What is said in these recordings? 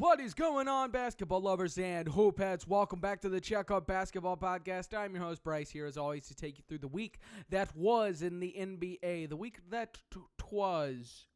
What is going on, basketball lovers and hoopheads? Welcome back to the Check Out Basketball Podcast. I'm your host, Bryce, here as always to take you through the week that was in the NBA, the week that twas.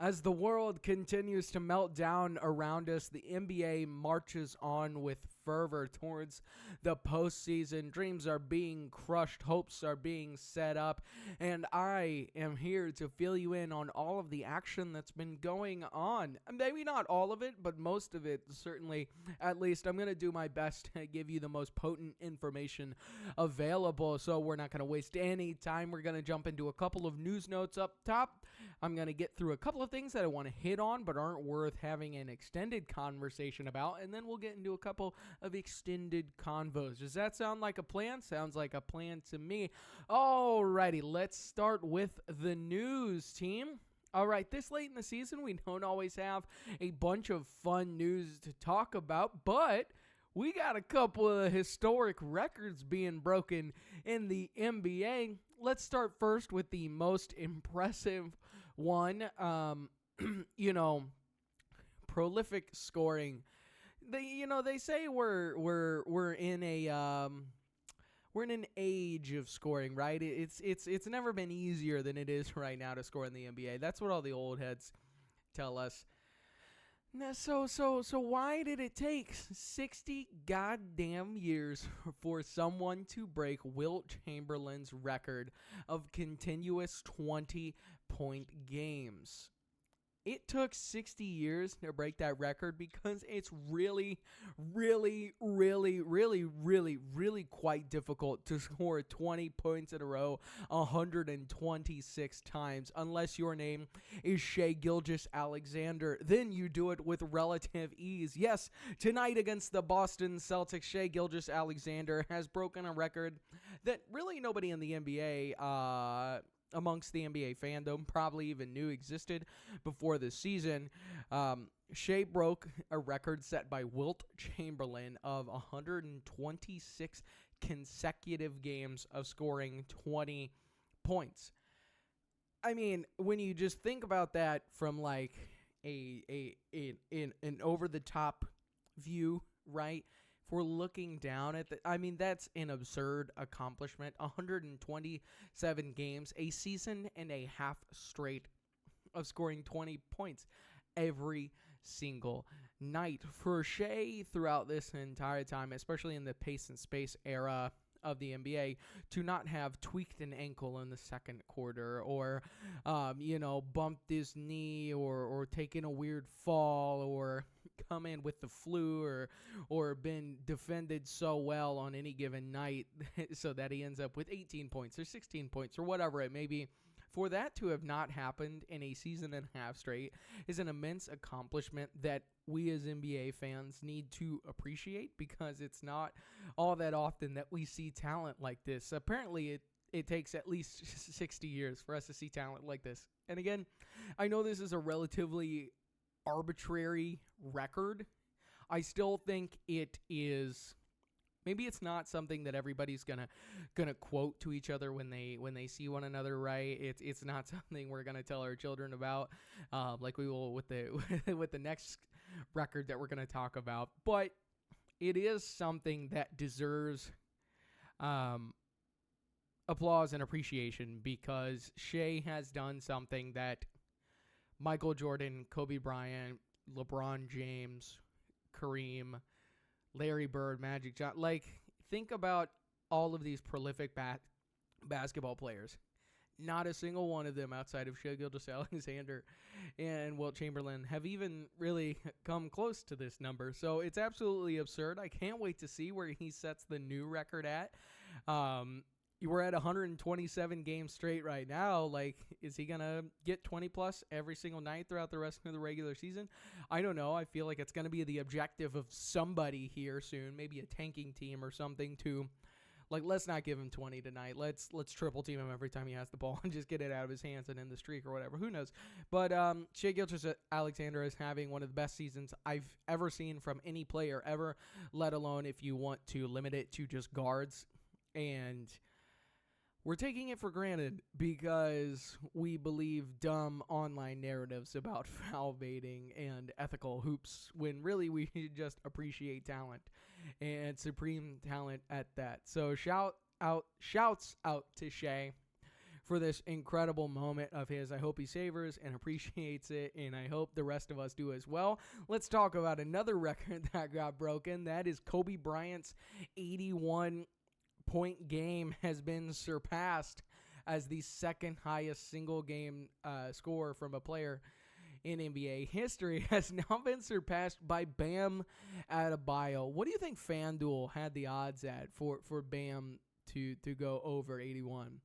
As the world continues to melt down around us, the NBA marches on with fervor towards the postseason. Dreams are being crushed, hopes are being set up, and I am here to fill you in on all of the action that's been going on. Maybe not all of it, but most of it, certainly. At least I'm going to do my best to give you the most potent information available, so we're not going to waste any time. We're going to jump into a couple of news notes up top. I'm going to get through a couple of things that I want to hit on but aren't worth having an extended conversation about, and then we'll get into a couple of extended convos. Does that sound like a plan? Sounds like a plan to me. Alrighty, let's start with the news, team. All right, this late in the season, we don't always have a bunch of fun news to talk about, but we got a couple of historic records being broken in the NBA. Let's start first with the most impressive one. Prolific scoring. They say we're in an age of scoring, right? It's never been easier than it is right now to score in the NBA. That's what all the old heads tell us. Now, so why did it take 60 goddamn years for someone to break Wilt Chamberlain's record of continuous 20-point games? It took 60 years to break that record because it's really quite difficult to score 20 points in a row 126 times unless your name is Shai Gilgeous-Alexander. Then you do it with relative ease. Yes, tonight against the Boston Celtics, Shai Gilgeous-Alexander has broken a record that really nobody in the NBA amongst the NBA fandom probably even knew existed before the season. Shai broke a record set by Wilt Chamberlain of 126 consecutive games of scoring 20 points. I mean, when you just think about that from like an over-the-top view, right? If we're looking down at that's an absurd accomplishment. 127 games, a season and a half straight of scoring 20 points every single night. For Shai throughout this entire time, especially in the pace and space era of the NBA, to not have tweaked an ankle in the second quarter or, bumped his knee or taken a weird fall or come in with the flu or been defended so well on any given night so that he ends up with 18 points or 16 points or whatever it may be. For that to have not happened in a season and a half straight is an immense accomplishment that we as NBA fans need to appreciate because it's not all that often that we see talent like this. Apparently, it takes at least 60 years for us to see talent like this. And again, I know this is a relatively arbitrary record. I still think it is. Maybe it's not something that everybody's gonna quote to each other when they see one another, right? It's not something we're gonna tell our children about, like we will with the next record that we're gonna talk about. But it is something that deserves applause and appreciation because Shai has done something that Michael Jordan, Kobe Bryant, LeBron James, Kareem, Larry Bird, Magic Johnson. Think about all of these prolific basketball players. Not a single one of them outside of Shai Gilgeous-Alexander and Wilt Chamberlain have even really come close to this number. So it's absolutely absurd. I can't wait to see where he sets the new record at. We're at 127 games straight right now. Is he going to get 20 plus every single night throughout the rest of the regular season? I don't know. I feel like it's going to be the objective of somebody here soon, maybe a tanking team or something to, let's not give him 20 tonight. Let's triple team him every time he has the ball and just get it out of his hands and end the streak or whatever. Who knows? But Shai Gilgeous-Alexander is having one of the best seasons I've ever seen from any player ever, let alone if you want to limit it to just guards. And We're taking it for granted because we believe dumb online narratives about foul baiting and ethical hoops when really we just appreciate talent and supreme talent at that. So shouts out to Shea for this incredible moment of his. I hope he savors and appreciates it, and I hope the rest of us do as well. Let's talk about another record that got broken. That is Kobe Bryant's 81-point game has been surpassed as the second highest single game score from a player in NBA history. Has now been surpassed by Bam Adebayo. What do you think FanDuel had the odds at for Bam to go over 81?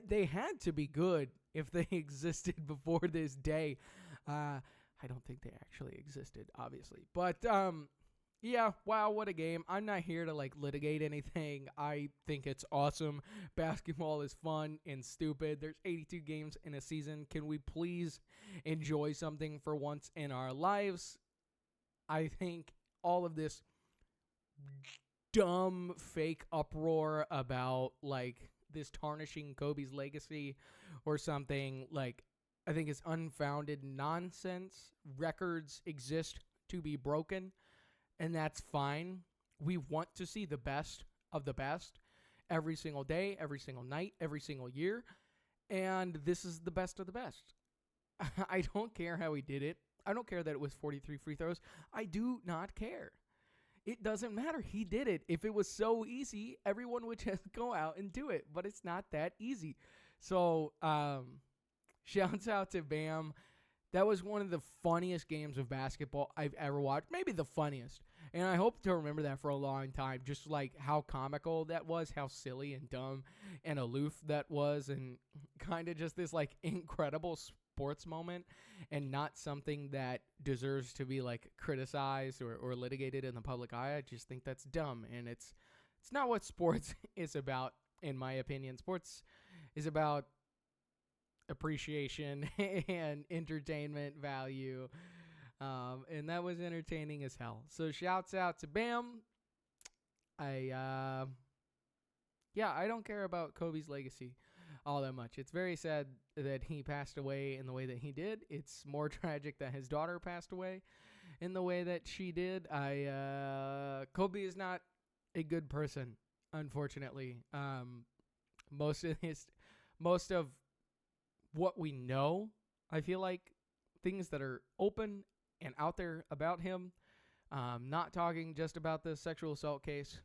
They had to be good if they existed before this day. I don't think they actually existed, obviously. But, yeah, wow, what a game. I'm not here to, litigate anything. I think it's awesome. Basketball is fun and stupid. There's 82 games in a season. Can we please enjoy something for once in our lives? I think all of this dumb, fake uproar about, this tarnishing Kobe's legacy or something, I think it's unfounded nonsense. Records exist to be broken, and that's fine. We want to see the best of the best every single day, every single night, every single year, and this is the best of the best. I don't care how he did it. I don't care that it was 43 free throws. I do not care. It doesn't matter. He did it. If it was so easy, everyone would just go out and do it. But it's not that easy. So, shouts out to Bam. That was one of the funniest games of basketball I've ever watched. Maybe the funniest. And I hope to remember that for a long time. Just how comical that was, how silly and dumb and aloof that was, and kind of just this incredible sports moment, and not something that deserves to be criticized or litigated in the public eye. I just think that's dumb, and it's not what sports is about, in my opinion. Sports is about appreciation and entertainment value, and that was entertaining as hell. So shouts out to Bam. I don't care about Kobe's legacy all that much. It's very sad that he passed away in the way that he did. It's more tragic that his daughter passed away in the way that she did. Kobe is not a good person, unfortunately. Most of what we know, I feel like things that are open and out there about him, not talking just about the sexual assault case.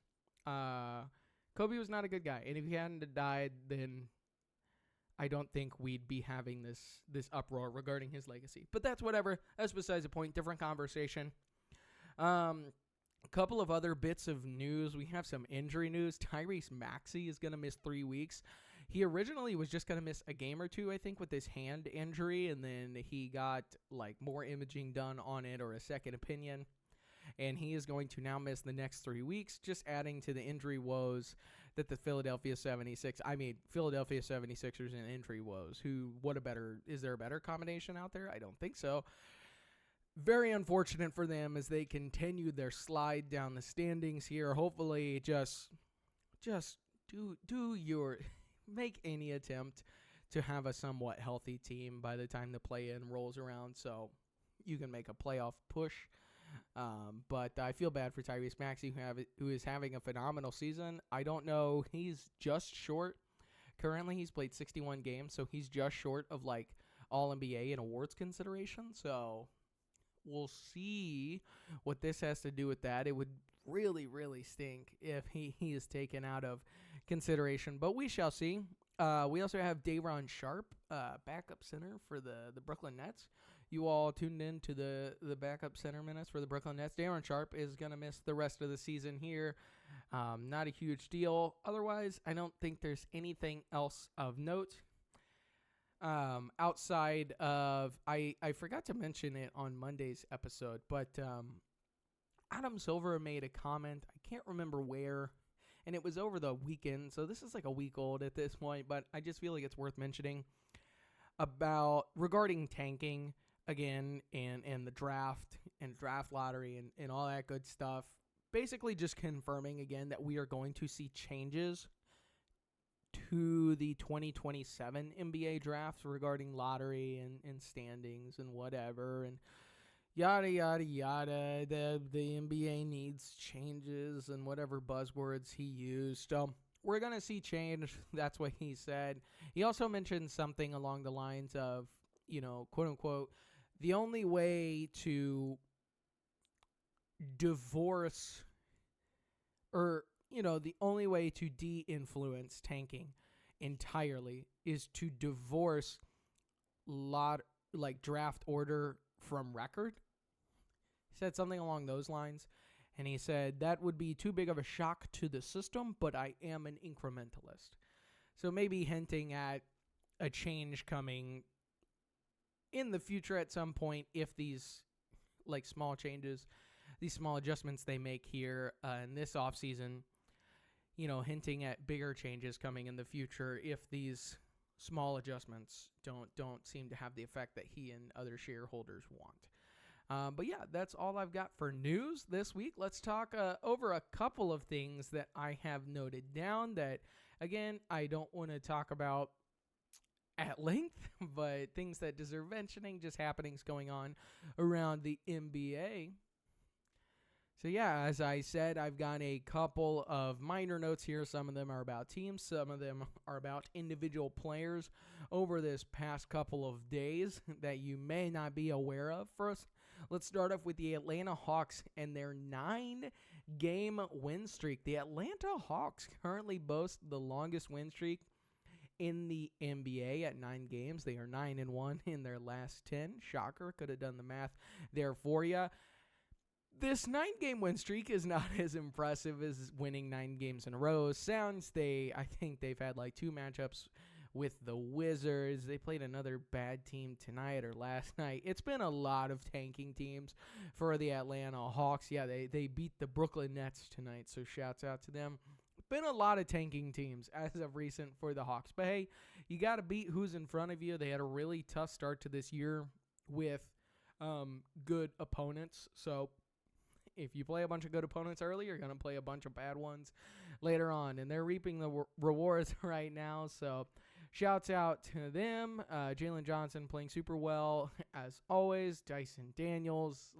Kobe was not a good guy, and if he hadn't died, then I don't think we'd be having this uproar regarding his legacy. But that's whatever. That's besides the point. Different conversation. A couple of other bits of news. We have some injury news. Tyrese Maxey is going to miss 3 weeks. He originally was just going to miss a game or two, I think, with his hand injury, and then he got more imaging done on it, or a second opinion. And he is going to now miss the next 3 weeks, just adding to the injury woes that the Philadelphia 76ers and injury woes. Is there a better combination out there? I don't think so. Very unfortunate for them as they continue their slide down the standings here. Hopefully just make any attempt to have a somewhat healthy team by the time the play-in rolls around so you can make a playoff push. But I feel bad for Tyrese Maxey, who is having a phenomenal season. I don't know. He's just short. Currently, he's played 61 games, so he's just short of All-NBA and awards consideration. So we'll see what this has to do with that. It would really, really stink if he is taken out of consideration, but we shall see. We also have Day'Ron Sharpe, backup center for the Brooklyn Nets. You all tuned in to the backup center minutes for the Brooklyn Nets. Day'Ron Sharpe is going to miss the rest of the season here. Not a huge deal. Otherwise, I don't think there's anything else of note. Outside of, I forgot to mention it on Monday's episode, but Adam Silver made a comment. I can't remember where, and it was over the weekend, so this is a week old at this point, but I just feel like it's worth mentioning regarding tanking again and the draft and draft lottery and all that good stuff. Basically just confirming again that we are going to see changes to the 2027 NBA drafts regarding lottery and standings and whatever and yada yada yada. The NBA needs changes and whatever buzzwords he used. We're gonna see change. That's what he said. He also mentioned something along the lines of, quote unquote, the only way to divorce or the only way to de-influence tanking entirely is to divorce draft order from record. He said something along those lines, and he said that would be too big of a shock to the system, but I am an incrementalist. So maybe hinting at a change coming in the future at some point if these small changes, these small adjustments they make here in this offseason, hinting at bigger changes coming in the future if these small adjustments don't seem to have the effect that he and other shareholders want. But yeah, that's all I've got for news this week. Let's talk over a couple of things that I have noted down that, again, I don't want to talk about at length, but things that deserve mentioning, just happenings going on around the NBA. So yeah, as I said, I've got a couple of minor notes here. Some of them are about teams. Some of them are about individual players over this past couple of days that you may not be aware of. First, let's start off with the Atlanta Hawks and their 9-game win streak. The Atlanta Hawks currently boast the longest win streak in the NBA at 9 games. They are 9-1 in their last 10. Shocker, could have done the math there for you. This 9-game win streak is not as impressive as winning 9 games in a row. I think they've had 2 matchups with the Wizards. They played another bad team tonight or last night. It's been a lot of tanking teams for the Atlanta Hawks. Yeah, they beat the Brooklyn Nets tonight, so shouts out to them. Been a lot of tanking teams as of recent for the Hawks. But hey, you got to beat who's in front of you. They had a really tough start to this year with good opponents. So if you play a bunch of good opponents early, you're going to play a bunch of bad ones later on. And they're reaping the rewards right now. So shouts out to them. Jalen Johnson playing super well, as always. Dyson Daniels,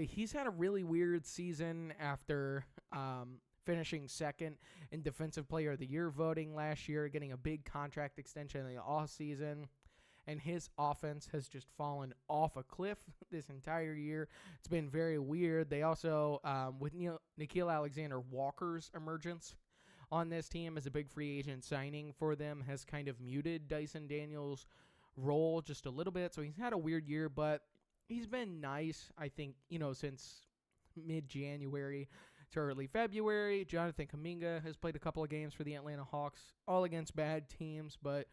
he's had a really weird season after finishing second in Defensive Player of the Year voting last year, getting a big contract extension in the offseason. And his offense has just fallen off a cliff this entire year. It's been very weird. They also, with Nickeil Alexander-Walker's emergence on this team as a big free agent signing for them, has kind of muted Dyson Daniels' role just a little bit. So he's had a weird year, but he's been nice, I think, since mid-January to early February. Jonathan Kuminga has played a couple of games for the Atlanta Hawks, all against bad teams, but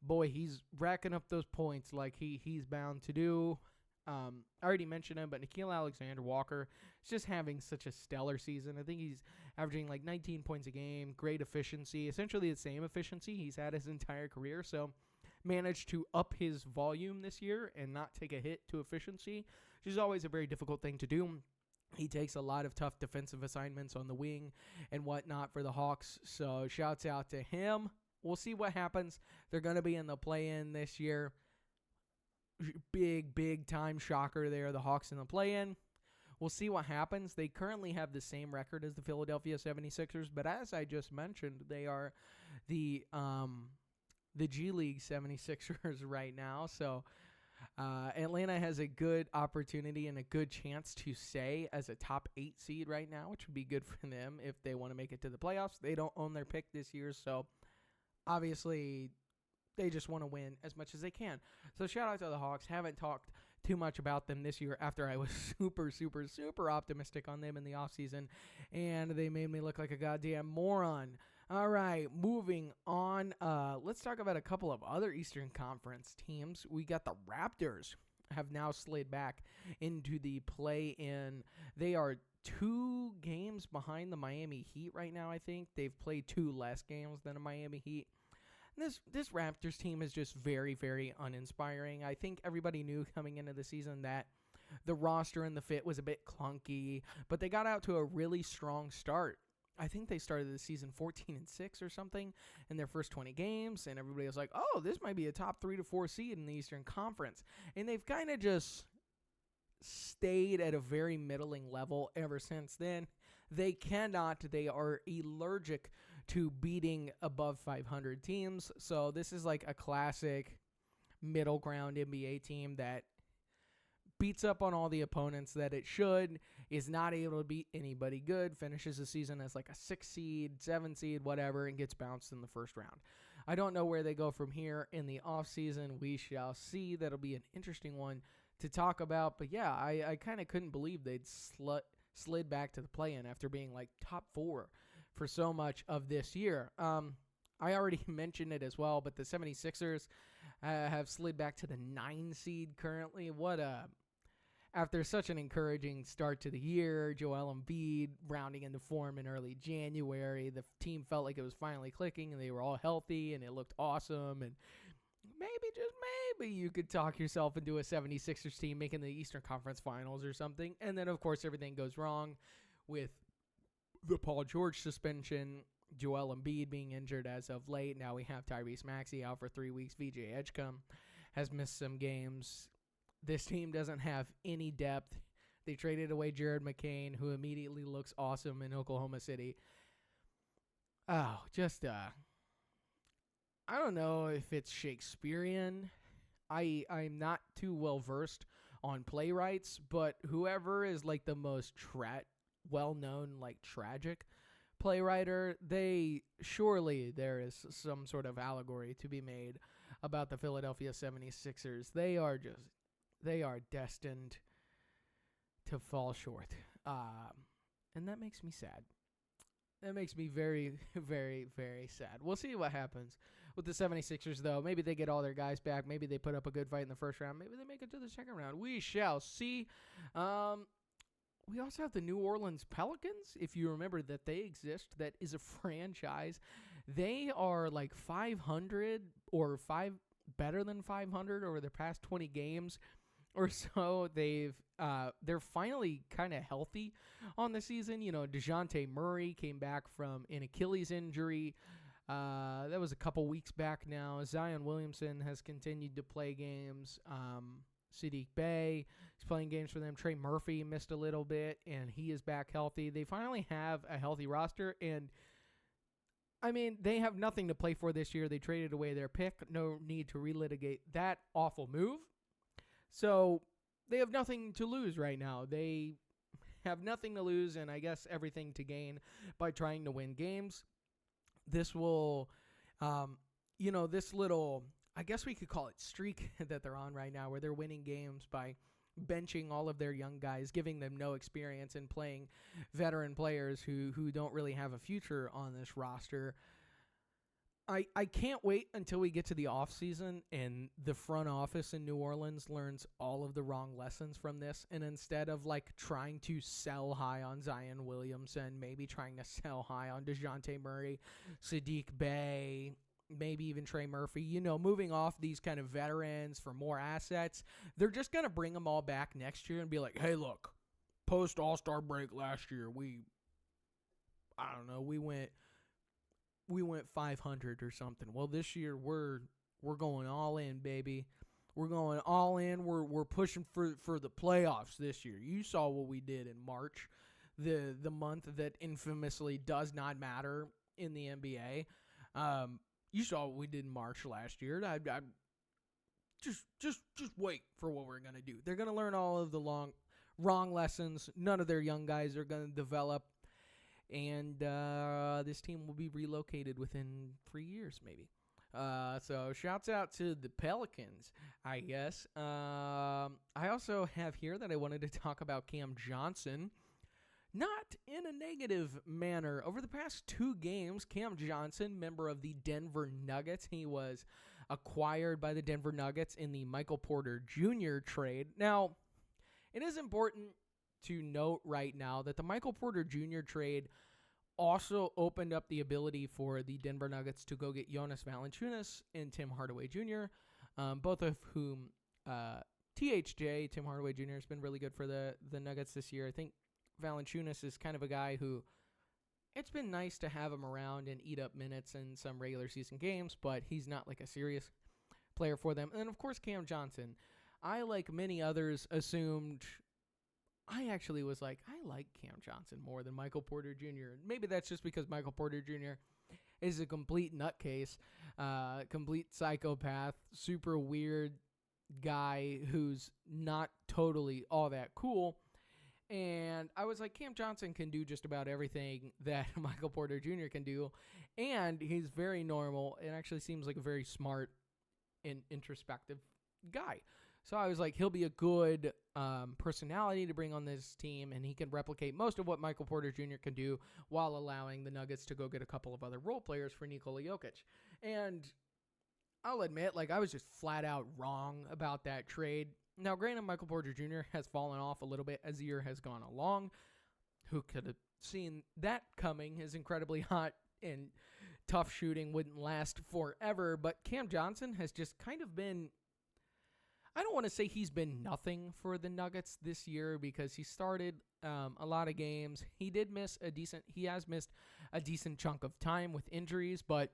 boy, he's racking up those points like he's bound to do. I already mentioned him, but Nickeil Alexander-Walker is just having such a stellar season. I think he's averaging 19 points a game, great efficiency, essentially the same efficiency he's had his entire career. So managed to up his volume this year and not take a hit to efficiency, which is always a very difficult thing to do. He takes a lot of tough defensive assignments on the wing and whatnot for the Hawks. So shouts out to him. We'll see what happens. They're going to be in the play-in this year. Big time shocker there. The Hawks in the play-in. We'll see what happens. They currently have the same record as the Philadelphia 76ers, but as I just mentioned, they are the G League 76ers right now. So Atlanta has a good opportunity and a good chance to stay as a top 8 seed right now, which would be good for them if they want to make it to the playoffs. They don't own their pick this year, so obviously they just want to win as much as they can. So shout out to the Hawks. Haven't talked too much about them this year after I was super optimistic on them in the offseason, and they made me look like a goddamn moron. All right, moving on. Let's talk about a couple of other Eastern Conference teams. We got the Raptors have now slid back into the play-in. They are 2 games behind the Miami Heat right now, I think. They've played 2 less games than the Miami Heat. This Raptors team is just very, very uninspiring. I think everybody knew coming into the season that the roster and the fit was a bit clunky, but they got out to a really strong start I think they started the season 14-6 or something in their first 20 games, and everybody was like, "Oh, this might be a top 3 to 4 seed in the Eastern Conference." And they've kind of just stayed at a very middling level ever since then. They are allergic to beating above 500 teams. So this is like a classic middle ground NBA team that beats up on all the opponents that it should, is not able to beat anybody good, finishes the season as like a 6 seed, 7 seed, whatever, and gets bounced in the first round. I don't know where they go from here in the offseason. We shall see. That'll be an interesting one to talk about. But yeah, I kind of couldn't believe they'd slid back to the play-in after being like top 4 for so much of this year. I already mentioned it as well, but the 76ers have slid back to the 9 seed currently. After such an encouraging start to the year, Joel Embiid rounding into form in early January, the team felt like it was finally clicking and they were all healthy and it looked awesome. And maybe, just maybe, you could talk yourself into a 76ers team making the Eastern Conference Finals or something. And then, of course, everything goes wrong with the Paul George suspension, Joel Embiid being injured as of late. Now we have Tyrese Maxey out for 3 weeks. VJ Edgecombe has missed some games. This team doesn't have any depth. They traded away Jared McCain, who immediately looks awesome in Oklahoma City. Oh, just, I don't know if it's Shakespearean. I'm not too well versed on playwrights, but whoever is like the most well-known, like tragic playwriter, surely there is some sort of allegory to be made about the Philadelphia 76ers. They are destined to fall short. And that makes me sad. That makes me very, very, very sad. We'll see what happens with the 76ers, though. Maybe they get all their guys back. Maybe they put up a good fight in the first round. Maybe they make it to the second round. We shall see. We also have the New Orleans Pelicans, if you remember that they exist. That is a franchise. They are like 500 or better than 500 over their past 20 games or so. They're finally kind of healthy on the season. You know, DeJounte Murray came back from an Achilles injury. That was a couple weeks back now. Zion Williamson has continued to play games. Sadiq Bey is playing games for them. Trey Murphy missed a little bit, and he is back healthy. They finally have a healthy roster, and I mean, they have nothing to play for this year. They traded away their pick. No need to relitigate that awful move. So they have nothing to lose right now. They have nothing to lose and I guess everything to gain by trying to win games. This will, this little, I guess we could call it streak that they're on right now, where they're winning games by benching all of their young guys, giving them no experience, and playing veteran players who don't really have a future on this roster. I can't wait until we get to the offseason and the front office in New Orleans learns all of the wrong lessons from this. And instead of like trying to sell high on Zion Williamson, maybe trying to sell high on DeJounte Murray, Sadiq Bey, maybe even Trey Murphy, moving off these kind of veterans for more assets, they're just going to bring them all back next year and be like, hey, look, post All-Star break last year, we went 500 or something. Well, this year we're going all in, baby. We're going all in. We're pushing for the playoffs this year. You saw what we did in March, the month that infamously does not matter in the NBA. You saw what we did in March last year. I just wait for what we're gonna do. They're gonna learn all of the wrong lessons. None of their young guys are gonna develop. And this team will be relocated within 3 years, maybe. So shouts out to the Pelicans, I guess. I also have here that I wanted to talk about Cam Johnson. Not in a negative manner. Over the past 2 games, Cam Johnson, member of the Denver Nuggets, he was acquired by the Denver Nuggets in the Michael Porter Jr. trade. Now, it is important to note right now that the Michael Porter Jr. trade also opened up the ability for the Denver Nuggets to go get Jonas Valanciunas and Tim Hardaway Jr., both of whom THJ, Tim Hardaway Jr., has been really good for the Nuggets this year. I think Valanciunas is kind of a guy who it's been nice to have him around and eat up minutes in some regular season games, but he's not like a serious player for them. And then, of course, Cam Johnson. I, like many others, assumed I actually was like, I like Cam Johnson more than Michael Porter Jr. Maybe that's just because Michael Porter Jr. is a complete nutcase, complete psychopath, super weird guy who's not totally all that cool. And I was like, Cam Johnson can do just about everything that Michael Porter Jr. can do. And he's very normal and actually seems like a very smart and introspective guy. So I was like, he'll be a good personality to bring on this team, and he can replicate most of what Michael Porter Jr. can do while allowing the Nuggets to go get a couple of other role players for Nikola Jokic. And I'll admit, like, I was just flat out wrong about that trade. Now, granted, Michael Porter Jr. has fallen off a little bit as the year has gone along. Who could have seen that coming? His incredibly hot and tough shooting wouldn't last forever, but Cam Johnson has just kind of been, I don't want to say he's been nothing for the Nuggets this year because he started a lot of games. He has missed a decent chunk of time with injuries, but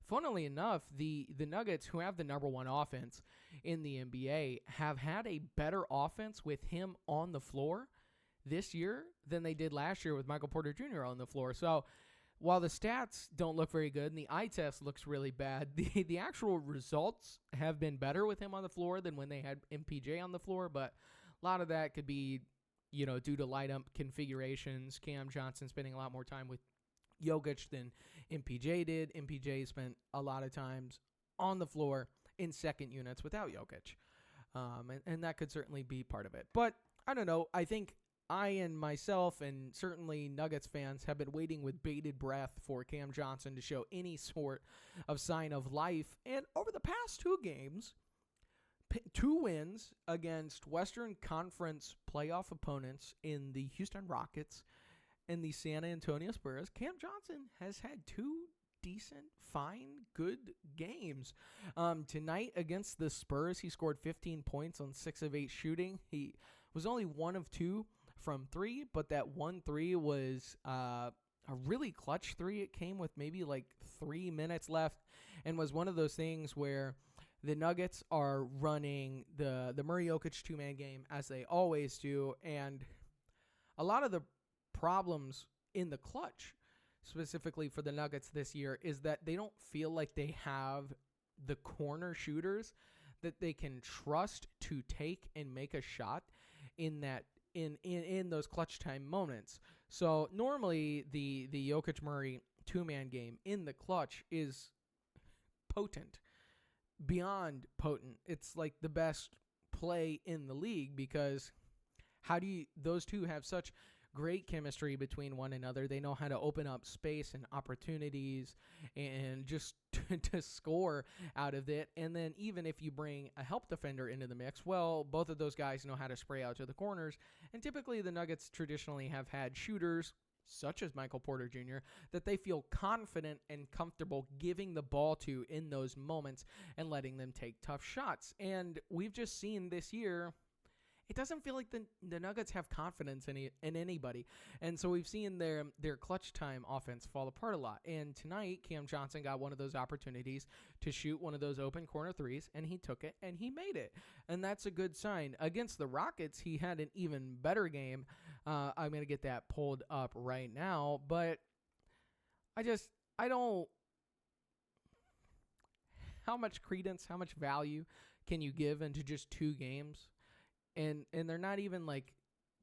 funnily enough, the Nuggets, who have the number one offense in the NBA, have had a better offense with him on the floor this year than they did last year with Michael Porter Jr. on the floor. So while the stats don't look very good and the eye test looks really bad, the actual results have been better with him on the floor than when they had MPJ on the floor. But a lot of that could be, due to light-up configurations. Cam Johnson spending a lot more time with Jokic than MPJ did. MPJ spent a lot of times on the floor in second units without Jokic. And that could certainly be part of it. But I don't know. I think I and myself and certainly Nuggets fans have been waiting with bated breath for Cam Johnson to show any sort of sign of life. And over the past two games, two wins against Western Conference playoff opponents in the Houston Rockets and the San Antonio Spurs, Cam Johnson has had two decent, fine, good games. Tonight against the Spurs, he scored 15 points on 6 of 8 shooting. He was only 1 of 2 from 3, but that 1-3 was a really clutch 3. It came with maybe like 3 minutes left and was one of those things where the Nuggets are running the Murray Jokic two-man game as they always do, and a lot of the problems in the clutch, specifically for the Nuggets this year, is that they don't feel like they have the corner shooters that they can trust to take and make a shot in those clutch time moments. So normally the Jokic Murray two-man game in the clutch is potent, beyond potent. It's like the best play in the league because those two have such great chemistry between one another. They know how to open up space and opportunities and just to score out of it. And then even if you bring a help defender into the mix, well, both of those guys know how to spray out to the corners. And typically the Nuggets traditionally have had shooters such as Michael Porter Jr. that they feel confident and comfortable giving the ball to in those moments and letting them take tough shots. And we've just seen this year, it doesn't feel like the Nuggets have confidence in anybody. And so we've seen their clutch time offense fall apart a lot. And tonight, Cam Johnson got one of those opportunities to shoot one of those open corner threes, and he took it, and he made it. And that's a good sign. Against the Rockets, he had an even better game. I'm going to get that pulled up right now. But I don't... How much credence, how much value can you give into just 2 games? And they're not even like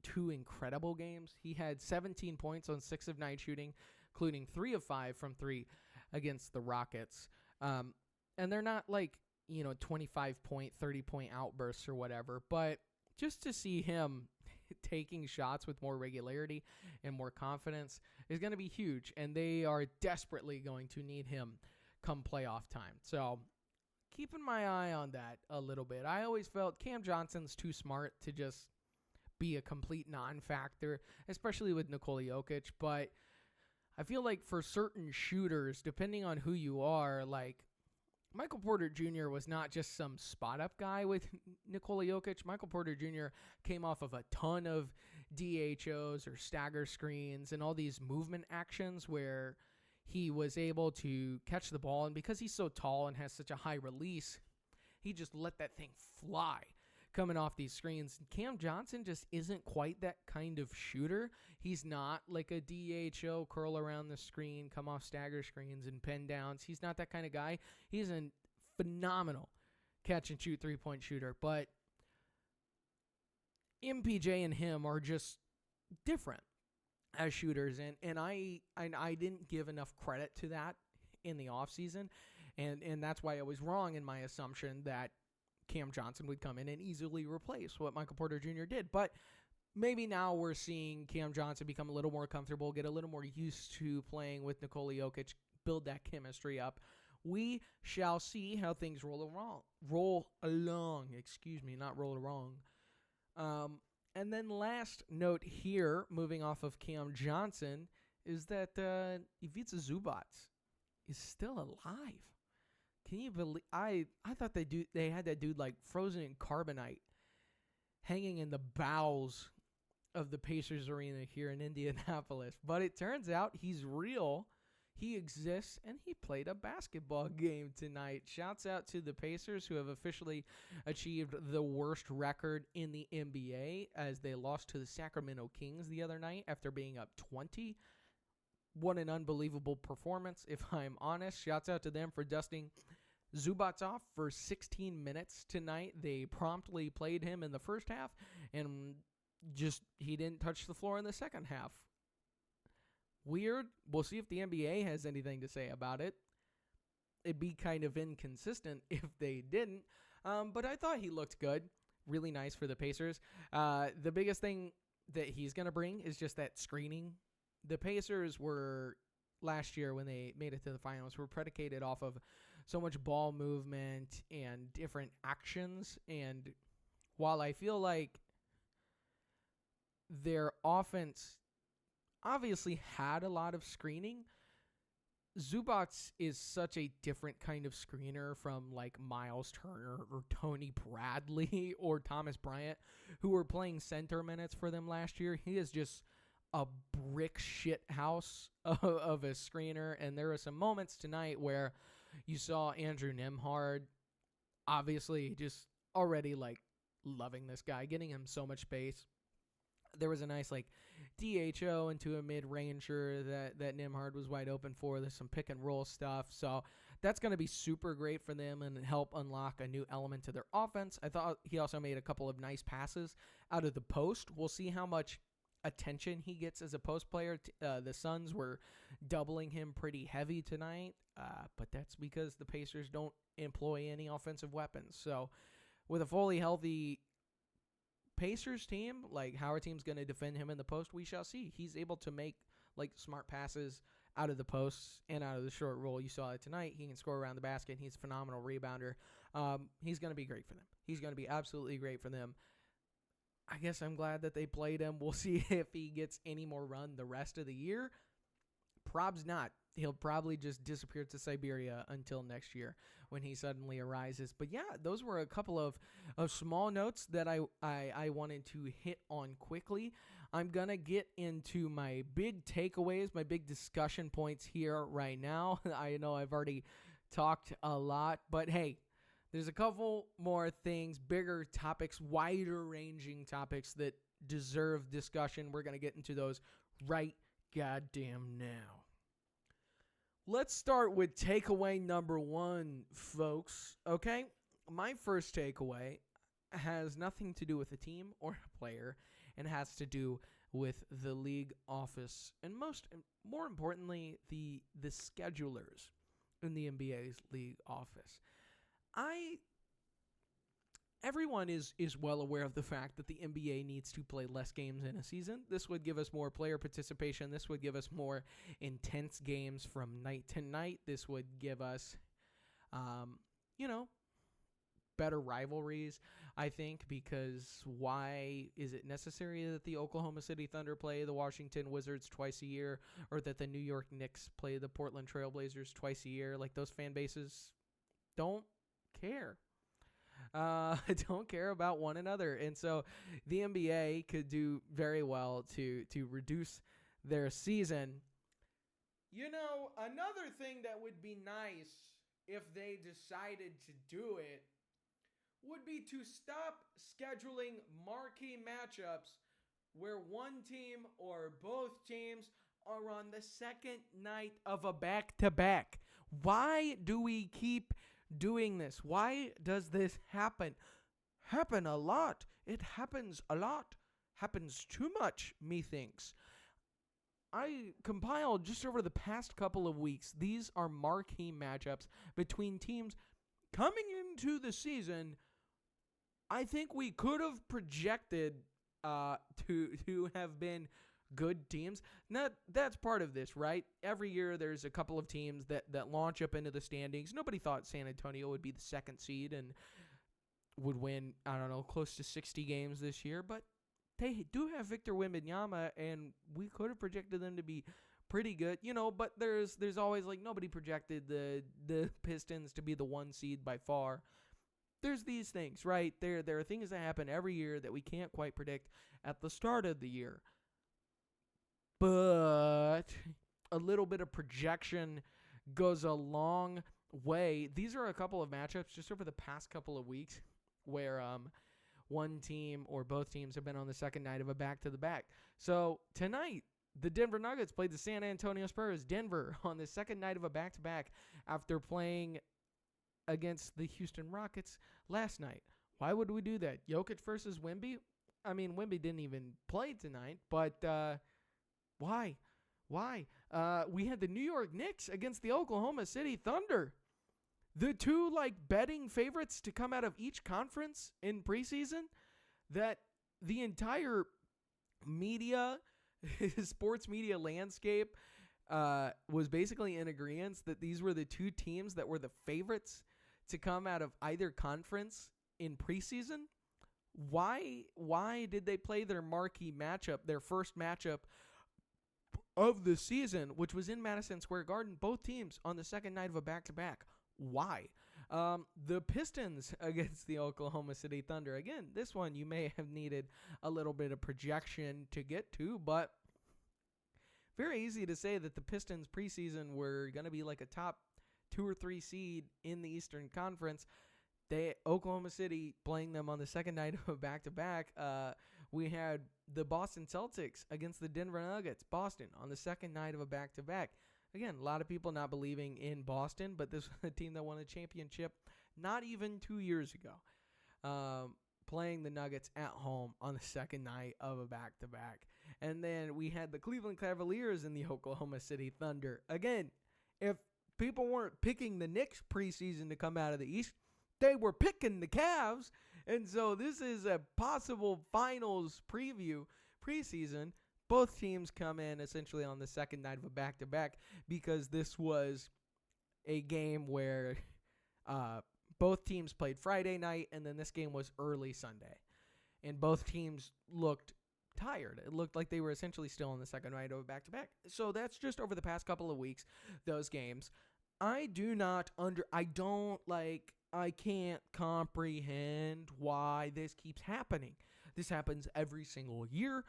2 incredible games. He had 17 points on 6 of 9 shooting, including 3 of 5 from 3 against the Rockets. And they're not like, 25-point, 30-point outbursts or whatever. But just to see him taking shots with more regularity and more confidence is going to be huge. And they are desperately going to need him come playoff time. So keeping my eye on that a little bit. I always felt Cam Johnson's too smart to just be a complete non-factor, especially with Nikola Jokic. But I feel like for certain shooters, depending on who you are, like Michael Porter Jr. was not just some spot-up guy with Nikola Jokic. Michael Porter Jr. came off of a ton of DHOs or stagger screens and all these movement actions where he was able to catch the ball. And because he's so tall and has such a high release, he just let that thing fly coming off these screens. Cam Johnson just isn't quite that kind of shooter. He's not like a DHO, curl around the screen, come off stagger screens and pin downs. He's not that kind of guy. He's a phenomenal catch and shoot three-point shooter. But MPJ and him are just different as shooters. And I didn't give enough credit to that in the offseason. And that's why I was wrong in my assumption that Cam Johnson would come in and easily replace what Michael Porter Jr. did. But maybe now we're seeing Cam Johnson become a little more comfortable, get a little more used to playing with Nikola Jokic, build that chemistry up. We shall see how things roll along. And then last note here, moving off of Cam Johnson, is that Ivica Zubac is still alive. Can you believe? I thought they had that dude like frozen in carbonite, hanging in the bowels of the Pacers arena here in Indianapolis. But it turns out he's real. He exists, and he played a basketball game tonight. Shouts out to the Pacers, who have officially achieved the worst record in the NBA as they lost to the Sacramento Kings the other night after being up 20. What an unbelievable performance, if I'm honest. Shouts out to them for dusting Zubac off for 16 minutes tonight. They promptly played him in the first half, and he didn't touch the floor in the second half. Weird. We'll see if the NBA has anything to say about it. It'd be kind of inconsistent if they didn't. But I thought he looked good. Really nice for the Pacers. The biggest thing that he's going to bring is just that screening. The Pacers were, last year when they made it to the finals, were predicated off of so much ball movement and different actions. And while I feel like their offense obviously had a lot of screening, Zubac is such a different kind of screener from like Miles Turner or Tony Bradley or Thomas Bryant, who were playing center minutes for them last year. He is just a brick shit house of a screener. And there were some moments tonight where you saw Andrew Nembhard obviously just already like loving this guy, getting him so much space. There was a nice like DHO into a mid-ranger that Nembhard was wide open for. There's some pick and roll stuff. So that's going to be super great for them and help unlock a new element to their offense. I thought he also made a couple of nice passes out of the post. We'll see how much attention he gets as a post player. The Suns were doubling him pretty heavy tonight, but that's because the Pacers don't employ any offensive weapons. So with a fully healthy Pacers team, like how our team's going to defend him in the post, we shall see. He's able to make like smart passes out of the posts and out of the short roll. You saw it tonight. He can score around the basket. He's a phenomenal rebounder. He's going to be great for them. He's going to be absolutely great for them. I guess I'm glad that they played him. We'll see if he gets any more run the rest of the year. Prob's not. He'll probably just disappear to Siberia until next year when he suddenly arises. But yeah, those were a couple of small notes that I wanted to hit on quickly. I'm going to get into my big takeaways, my big discussion points here right now. I know I've already talked a lot, but hey, there's a couple more things, bigger topics, wider-ranging topics that deserve discussion. We're going to get into those right goddamn now. Let's start with takeaway number one, folks. Okay? My first takeaway has nothing to do with a team or a player, and has to do with the league office, and more importantly, the schedulers in the NBA's league office. Everyone is well aware of the fact that the NBA needs to play less games in a season. This would give us more player participation. This would give us more intense games from night to night. This would give us, better rivalries, I think, because why is it necessary that the Oklahoma City Thunder play the Washington Wizards twice a year, or that the New York Knicks play the Portland Trail Blazers twice a year? Like, those fan bases, don't care. Don't care about one another. And so the NBA could do very well to reduce their season. You know, another thing that would be nice if they decided to do it would be to stop scheduling marquee matchups where one team or both teams are on the second night of a back-to-back. Why do we keep doing this? Why does this happen? Happen a lot. It happens a lot. Happens too much, methinks. I compiled just over the past couple of weeks. These are marquee matchups between teams coming into the season. I think we could have projected to have been good teams. Now, that's part of this, right? Every year there's a couple of teams that launch up into the standings. Nobody thought San Antonio would be the second seed and would win, I don't know, close to 60 games this year, but they do have Victor Wembanyama, and we could have projected them to be pretty good, you know, but there's always, like, nobody projected the Pistons to be the one seed by far. There's these things, right? There are things that happen every year that we can't quite predict at the start of the year. But a little bit of projection goes a long way. These are a couple of matchups just over the past couple of weeks where one team or both teams have been on the second night of a back-to-the-back. So tonight, the Denver Nuggets played the San Antonio Spurs. Denver on the second night of a back-to-back after playing against the Houston Rockets last night. Why would we do that? Jokic versus Wemby? I mean, Wemby didn't even play tonight, but why? Why? We had the New York Knicks against the Oklahoma City Thunder. The two, like, betting favorites to come out of each conference in preseason that the entire media, sports media landscape was basically in agreement that these were the two teams that were the favorites to come out of either conference in preseason. Why did they play their marquee matchup, their first matchup of the season, which was in Madison Square Garden, both teams on the second night of a back-to-back? Why? The Pistons against the Oklahoma City Thunder. Again, this one you may have needed a little bit of projection to get to, but very easy to say that the Pistons preseason were going to be like a top 2 or 3 seed in the Eastern Conference. Oklahoma City playing them on the second night of a back-to-back. We had the Boston Celtics against the Denver Nuggets. Boston on the second night of a back-to-back. Again, a lot of people not believing in Boston, but this was a team that won a championship not even 2 years ago, playing the Nuggets at home on the second night of a back-to-back. And then we had the Cleveland Cavaliers and the Oklahoma City Thunder. Again, if people weren't picking the Knicks preseason to come out of the East, they were picking the Cavs. And so this is a possible finals preview preseason. Both teams come in essentially on the second night of a back-to-back because this was a game where both teams played Friday night, and then this game was early Sunday. And both teams looked tired. It looked like they were essentially still on the second night of a back-to-back. So that's just over the past couple of weeks, those games. I can't comprehend why this keeps happening. This happens every single year.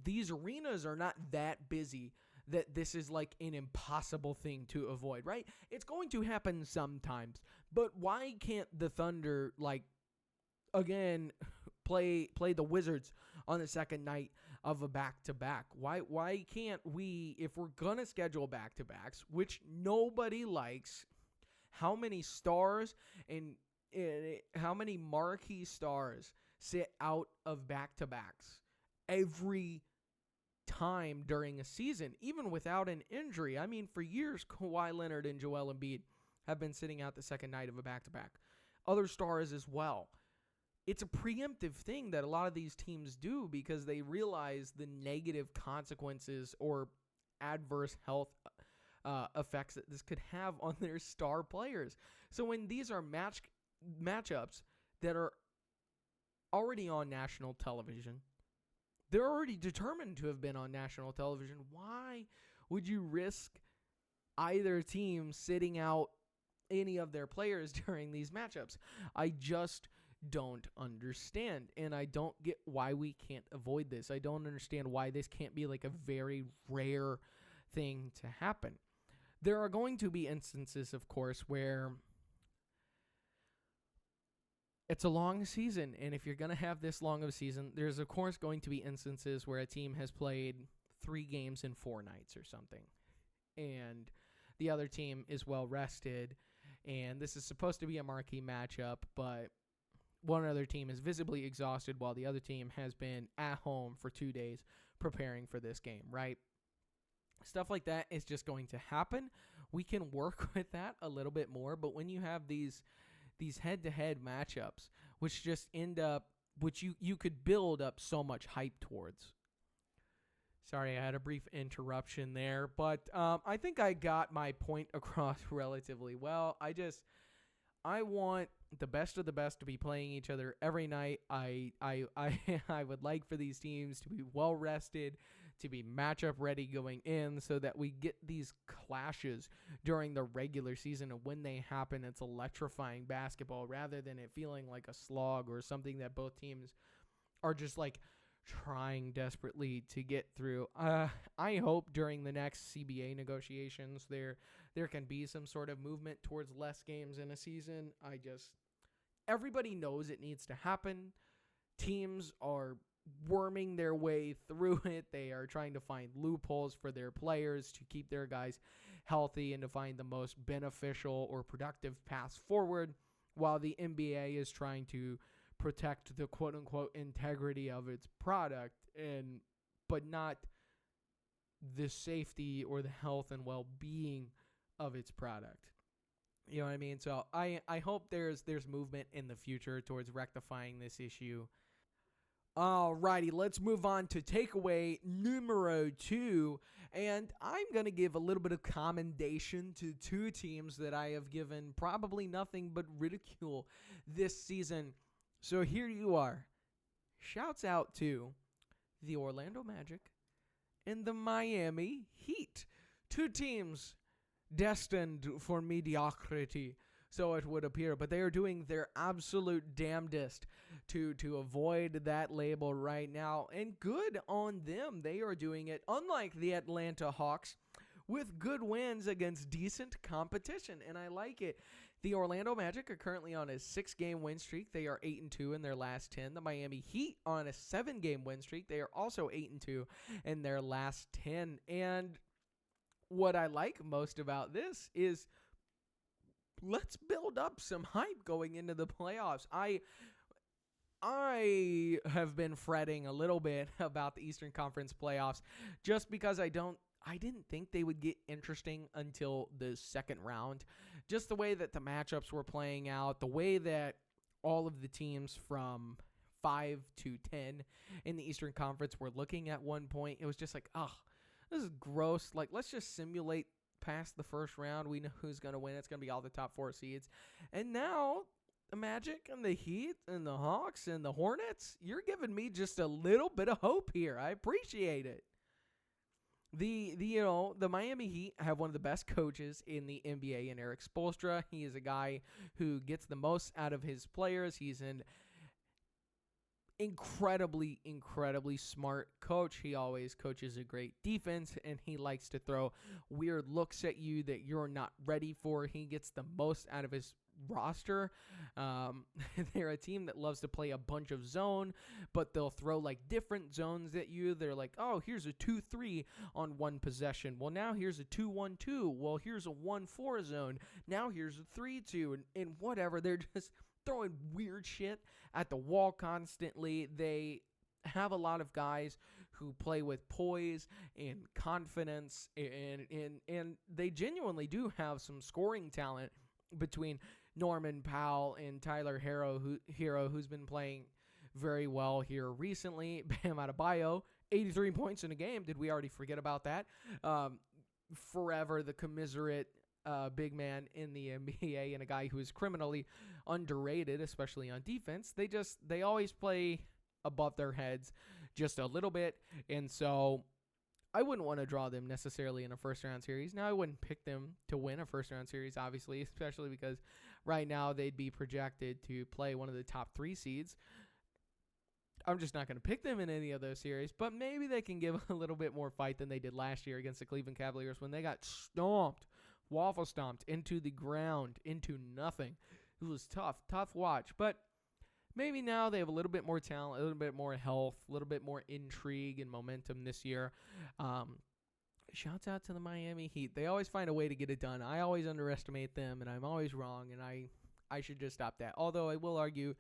These arenas are not that busy that this is like an impossible thing to avoid, right? It's going to happen sometimes, but why can't the Thunder, like, again, play the Wizards on the second night of a back-to-back? Why can't we, if we're gonna schedule back-to-backs, which nobody likes, how many stars and how many marquee stars sit out of back-to-backs every time during a season, even without an injury? I mean, for years, Kawhi Leonard and Joel Embiid have been sitting out the second night of a back-to-back. Other stars as well. It's a preemptive thing that a lot of these teams do because they realize the negative consequences or adverse health effects that this could have on their star players. So when these are matchups that are already on national television, they're already determined to have been on national television, why would you risk either team sitting out any of their players during these matchups. I just don't understand, and I don't get why we can't avoid this. I don't understand why this can't be like a very rare thing to happen. There are going to be instances, of course, where it's a long season, and if you're going to have this long of a season, there's, of course, going to be instances where a team has played 3 games in 4 nights or something, and the other team is well rested, and this is supposed to be a marquee matchup, but one other team is visibly exhausted while the other team has been at home for 2 days preparing for this game, right? Stuff like that is just going to happen. We can work with that a little bit more, but when you have these head-to-head matchups, which just end up, which you could build up so much hype towards. Sorry, I had a brief interruption there, but I think I got my point across relatively well. I want the best of the best to be playing each other every night. I would like for these teams to be well rested, to be matchup ready going in, so that we get these clashes during the regular season, and when they happen, it's electrifying basketball rather than it feeling like a slog or something that both teams are just like trying desperately to get through. I hope during the next CBA negotiations there can be some sort of movement towards less games in a season. Everybody knows it needs to happen. Teams are worming their way through it. They are trying to find loopholes for their players to keep their guys healthy and to find the most beneficial or productive paths forward, while the NBA is trying to protect the quote-unquote integrity of its product, but not the safety or the health and well-being of its product. You know what I mean? So I hope there's movement in the future towards rectifying this issue. Alrighty, let's move on to takeaway numero 2. And I'm going to give a little bit of commendation to 2 teams that I have given probably nothing but ridicule this season. So here you are. Shouts out to the Orlando Magic and the Miami Heat. 2 teams destined for mediocrity, so it would appear. But they are doing their absolute damnedest to avoid that label right now. And good on them. They are doing it, unlike the Atlanta Hawks, with good wins against decent competition. And I like it. The Orlando Magic are currently on a 6-game win streak. They are 8-2 in their last 10. The Miami Heat on a 7-game win streak. They are also 8-2 in their last 10. And what I like most about this is let's build up some hype going into the playoffs. I have been fretting a little bit about the Eastern Conference playoffs just because I didn't think they would get interesting until the second round. Just the way that the matchups were playing out, the way that all of the teams from 5 to 10 in the Eastern Conference were looking at one point, it was just like, this is gross. Like, let's just simulate past the first round. We know who's going to win. It's going to be all the top 4 seeds. And now the Magic and the Heat and the Hawks and the Hornets, you're giving me just a little bit of hope here. I appreciate it. The Miami Heat have one of the best coaches in the NBA in Eric Spoelstra. He is a guy who gets the most out of his players. He's an incredibly, incredibly smart coach. He always coaches a great defense, and he likes to throw weird looks at you that you're not ready for. He gets the most out of his roster. They're a team that loves to play a bunch of zone, but they'll throw like different zones at you. They're like, oh, here's a 2-3 on one possession. Well, now here's a 2-1-2. Well, here's a 1-4 zone. Now here's a 3-2 and whatever. They're just throwing weird shit at the wall constantly. They have a lot of guys who play with poise and confidence, and they genuinely do have some scoring talent between Norman Powell and Tyler Hero, who's been playing very well here recently. Bam Adebayo, 83 points in a game. Did we already forget about that? Forever the commiserate big man in the NBA, and a guy who is criminally underrated, especially on defense. They always play above their heads just a little bit, and so I wouldn't want to draw them necessarily in a first round series. Now, I wouldn't pick them to win a first round series, obviously, especially because right now they'd be projected to play one of the top 3 seeds. I'm just not going to pick them in any of those series, but maybe they can give a little bit more fight than they did last year against the Cleveland Cavaliers when they got waffle stomped into the ground, into nothing. It was tough watch, but maybe now they have a little bit more talent, a little bit more health, a little bit more intrigue and momentum this year. Shouts out to the Miami Heat. They always find a way to get it done. I always underestimate them, and I'm always wrong, and I should just stop that. Although I will argue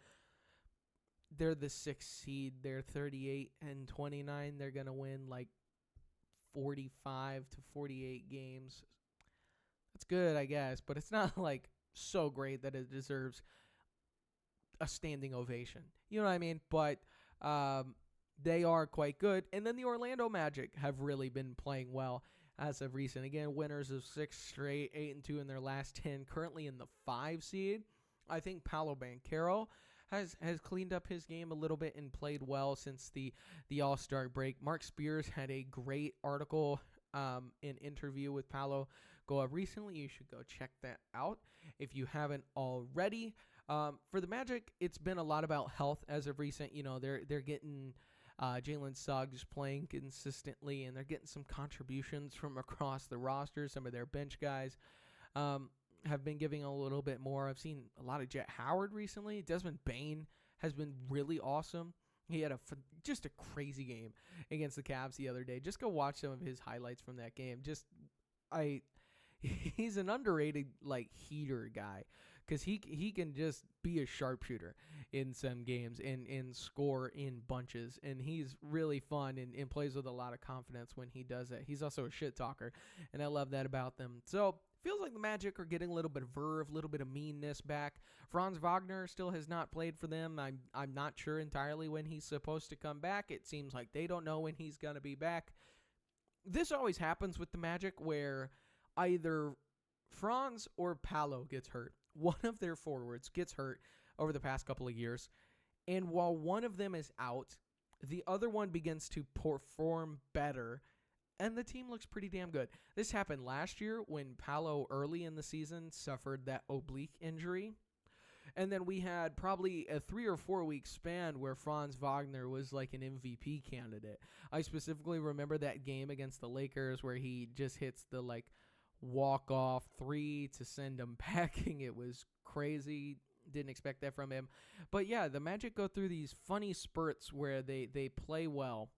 they're the 6th seed. They're 38-29. They're going to win like 45 to 48 games. That's good, I guess, but it's not like so great that it deserves a standing ovation. You know what I mean? But they are quite good. And then the Orlando Magic have really been playing well as of recent. Again, winners of 6 straight, 8-2 in their last 10, currently in the 5 seed. I think Paolo Banchero has cleaned up his game a little bit and played well since the All-Star break. Mark Spears had a great article and interview with Paolo go up recently. You should go check that out if you haven't already. For the Magic, it's been a lot about health as of recent. You know, they're getting Jalen Suggs playing consistently, and they're getting some contributions from across the roster. Some of their bench guys have been giving a little bit more. I've seen a lot of Jet Howard recently. Desmond Bane has been really awesome. He had just a crazy game against the Cavs the other day. Just go watch some of his highlights from that game. He's an underrated heater guy because he can just be a sharpshooter in some games and score in bunches. And he's really fun and plays with a lot of confidence when he does it. He's also a shit talker, and I love that about them. So feels like the Magic are getting a little bit of verve, a little bit of meanness back. Franz Wagner still has not played for them. I'm not sure entirely when he's supposed to come back. It seems like they don't know when he's going to be back. This always happens with the Magic where either Franz or Paolo gets hurt. One of their forwards gets hurt over the past couple of years, and while one of them is out, the other one begins to perform better, and the team looks pretty damn good. This happened last year when Paolo early in the season suffered that oblique injury. And then we had probably a 3 or 4 week span where Franz Wagner was like an MVP candidate. I specifically remember that game against the Lakers where he just hits the walk-off 3 to send them packing. It was crazy. Didn't expect that from him. But yeah, the Magic go through these funny spurts where they play well.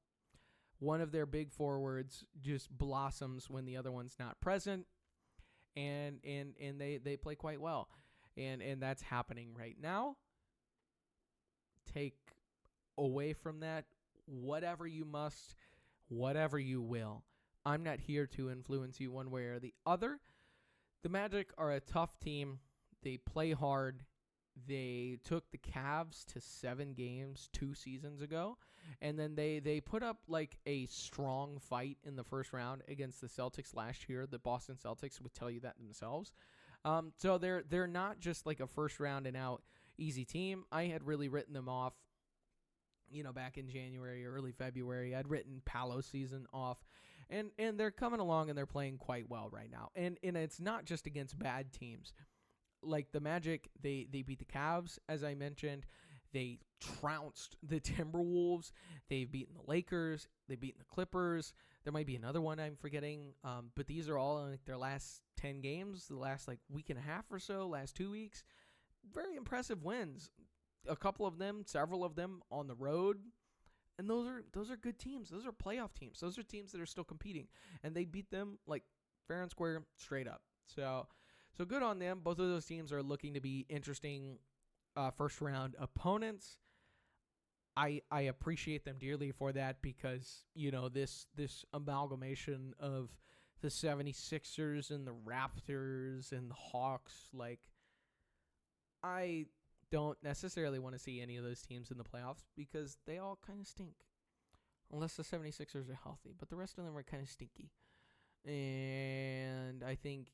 One of their big forwards just blossoms when the other one's not present, and they play quite well. And that's happening right now. Take away from that whatever you must, whatever you will. I'm not here to influence you one way or the other. The Magic are a tough team. They play hard. They took the Cavs to 7 games 2 seasons ago, and then they put up a strong fight in the first round against the Celtics last year. The Boston Celtics would tell you that themselves. So they're not just a first round and out easy team. I had really written them off, back in January or early February. I'd written Paolo's season off, and they're coming along and they're playing quite well right now. And it's not just against bad teams. Like the Magic, they beat the Cavs, as I mentioned. They trounced the Timberwolves. They've beaten the Lakers. They've beaten the Clippers. There might be another one I'm forgetting, but these are all in their last 10 games, the last week and a half or so, last 2 weeks. Very impressive wins. A couple of them, several of them on the road. And those are good teams. Those are playoff teams. Those are teams that are still competing. And they beat them fair and square, straight up. So good on them. Both of those teams are looking to be interesting first round opponents. I appreciate them dearly for that because, this amalgamation of the 76ers and the Raptors and the Hawks, I don't necessarily want to see any of those teams in the playoffs because they all kind of stink. Unless the 76ers are healthy, but the rest of them are kind of stinky. And I think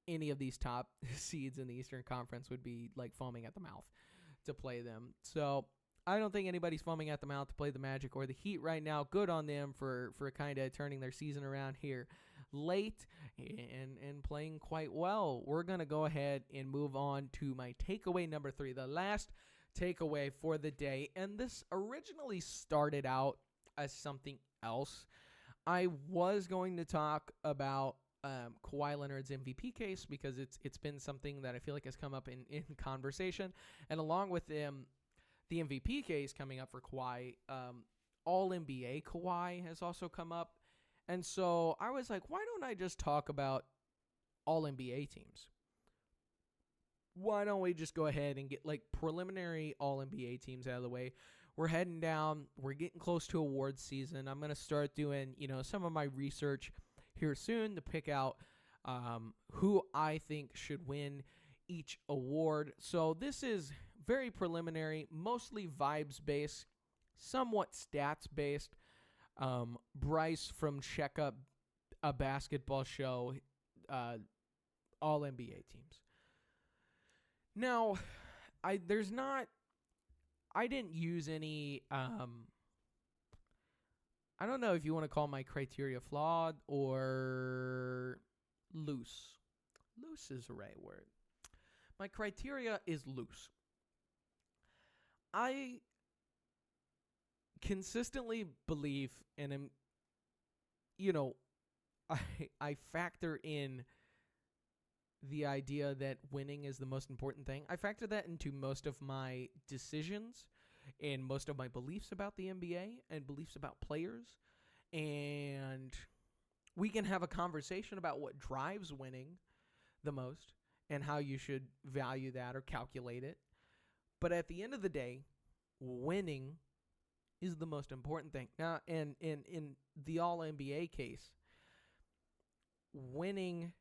any of these top seeds in the Eastern Conference would be foaming at the mouth to play them. So I don't think anybody's foaming at the mouth to play the Magic or the Heat right now. Good on them for kind of turning their season around here late and playing quite well. We're going to go ahead and move on to my takeaway number 3, the last takeaway for the day. And this originally started out as something else. I was going to talk about Kawhi Leonard's MVP case because it's been something that I feel like has come up in conversation. And along with the MVP case coming up for Kawhi, All-NBA Kawhi has also come up. And so I was like, why don't I just talk about All-NBA teams? Why don't we just go ahead and get like preliminary All-NBA teams out of the way? We're heading down. We're getting close to awards season. I'm going to start doing, some of my research here soon to pick out who I think should win each award. So this is very preliminary, mostly vibes-based, somewhat stats-based. Bryce from Check Up a Basketball Show, All-NBA teams. Now, I didn't use any, I don't know if you want to call my criteria flawed or loose. Loose is the right word. My criteria is loose. I consistently believe and am, I factor in the idea that winning is the most important thing. I factor that into most of my decisions and most of my beliefs about the NBA and beliefs about players. And we can have a conversation about what drives winning the most and how you should value that or calculate it. But at the end of the day, winning is the most important thing. Now, in the All-NBA case, winning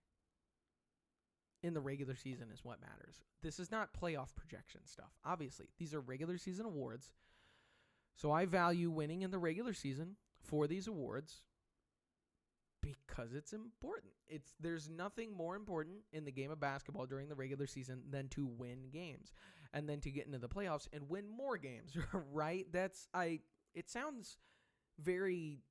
in the regular season is what matters. This is not playoff projection stuff. Obviously, these are regular season awards. So I value winning in the regular season for these awards because it's important. There's nothing more important in the game of basketball during the regular season than to win games and then to get into the playoffs and win more games, right? That sounds very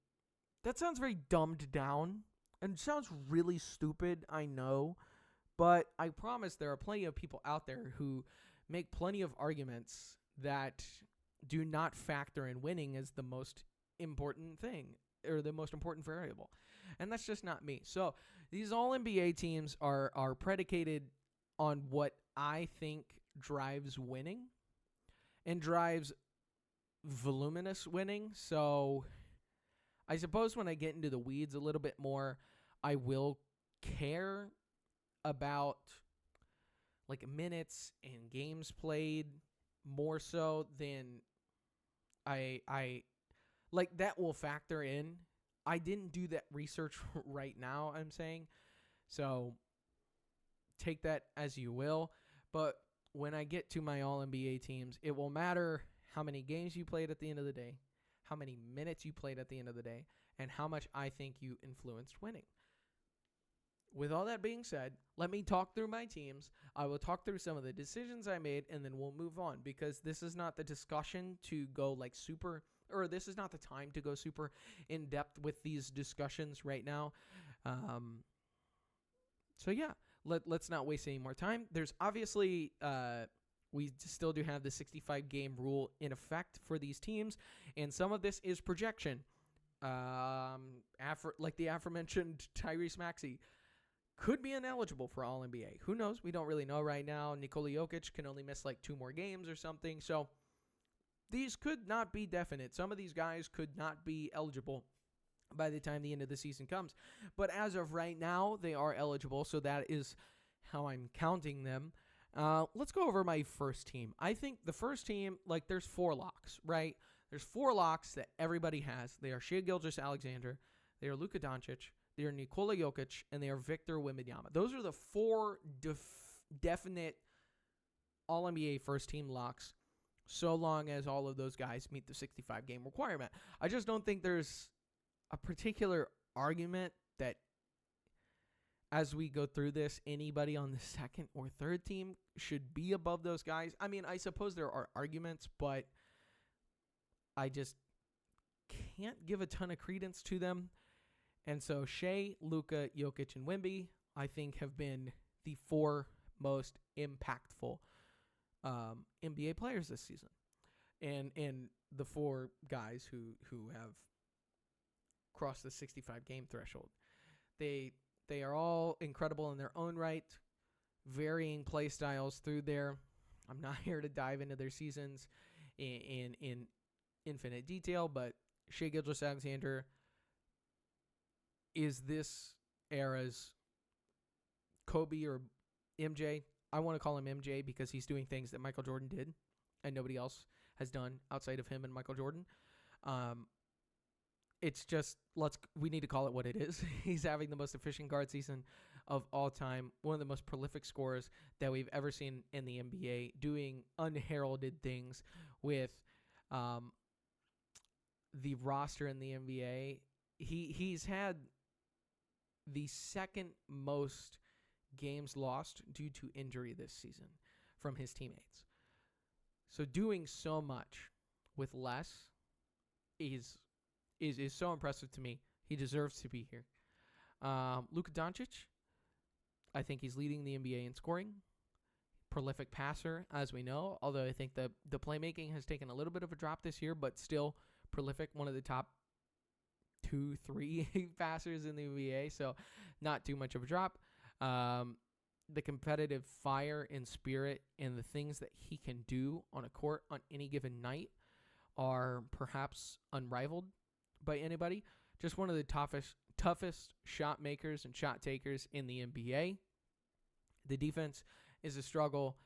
dumbed down and sounds really stupid, I know. But I promise there are plenty of people out there who make plenty of arguments that do not factor in winning as the most important thing or the most important variable. And that's just not me. So these All-NBA teams are predicated on what I think drives winning and drives voluminous winning. So I suppose when I get into the weeds a little bit more, I will care about like minutes and games played more so than I like that will factor in. I didn't do that research right now, I'm saying. So take that as you will. But when I get to my All-NBA teams, it will matter how many games you played at the end of the day, how many minutes you played at the end of the day, and how much I think you influenced winning. With all that being said, let me talk through my teams. I will talk through some of the decisions I made, and then we'll move on because this is not the discussion to go like super, or this is not the time to go super in depth with these discussions right now. So yeah, let's not waste any more time. There's obviously, we still do have the 65 game rule in effect for these teams, and some of this is projection. Like the aforementioned Tyrese Maxey could be ineligible for All-NBA. Who knows? We don't really know right now. Nikola Jokic can only miss like 2 more games or something. So these could not be definite. Some of these guys could not be eligible by the time the end of the season comes. But as of right now, they are eligible. So that is how I'm counting them. Let's go over my first team. I think the first team, like there's 4 locks, right? There's 4 locks that everybody has. They are Shai Gilgeous-Alexander. They are Luka Doncic. They are Nikola Jokic, and they are Victor Wembanyama. Those are the 4 definite All-NBA first-team locks, so long as all of those guys meet the 65-game requirement. I just don't think there's a particular argument that as we go through this, anybody on the second or third team should be above those guys. I mean, I suppose there are arguments, but I just can't give a ton of credence to them. And so Shea, Luka, Jokic, and Wemby, I think, have been the 4 most impactful NBA players this season. And the 4 guys who have crossed the 65 game threshold. They are all incredible in their own right, varying play styles through there. I'm not here to dive into their seasons in infinite detail, but Shai Gilgeous-Alexander is this era's Kobe or MJ. I want to call him MJ because he's doing things that Michael Jordan did and nobody else has done outside of him and Michael Jordan. It's just, we need to call it what it is. He's having the most efficient guard season of all time, one of the most prolific scorers that we've ever seen in the NBA, doing unheralded things with the roster in the NBA. He's had the second most games lost due to injury this season from his teammates. So doing so much with less is so impressive to me. He deserves to be here. Luka Doncic, I think he's leading the NBA in scoring. Prolific passer, as we know, although I think the playmaking has taken a little bit of a drop this year, but still prolific, one of the top 2-3 passers in the NBA, so not too much of a drop. The competitive fire and spirit and the things that he can do on a court on any given night are perhaps unrivaled by anybody. Just one of the toughest shot makers and shot takers in the NBA. The defense is a struggle.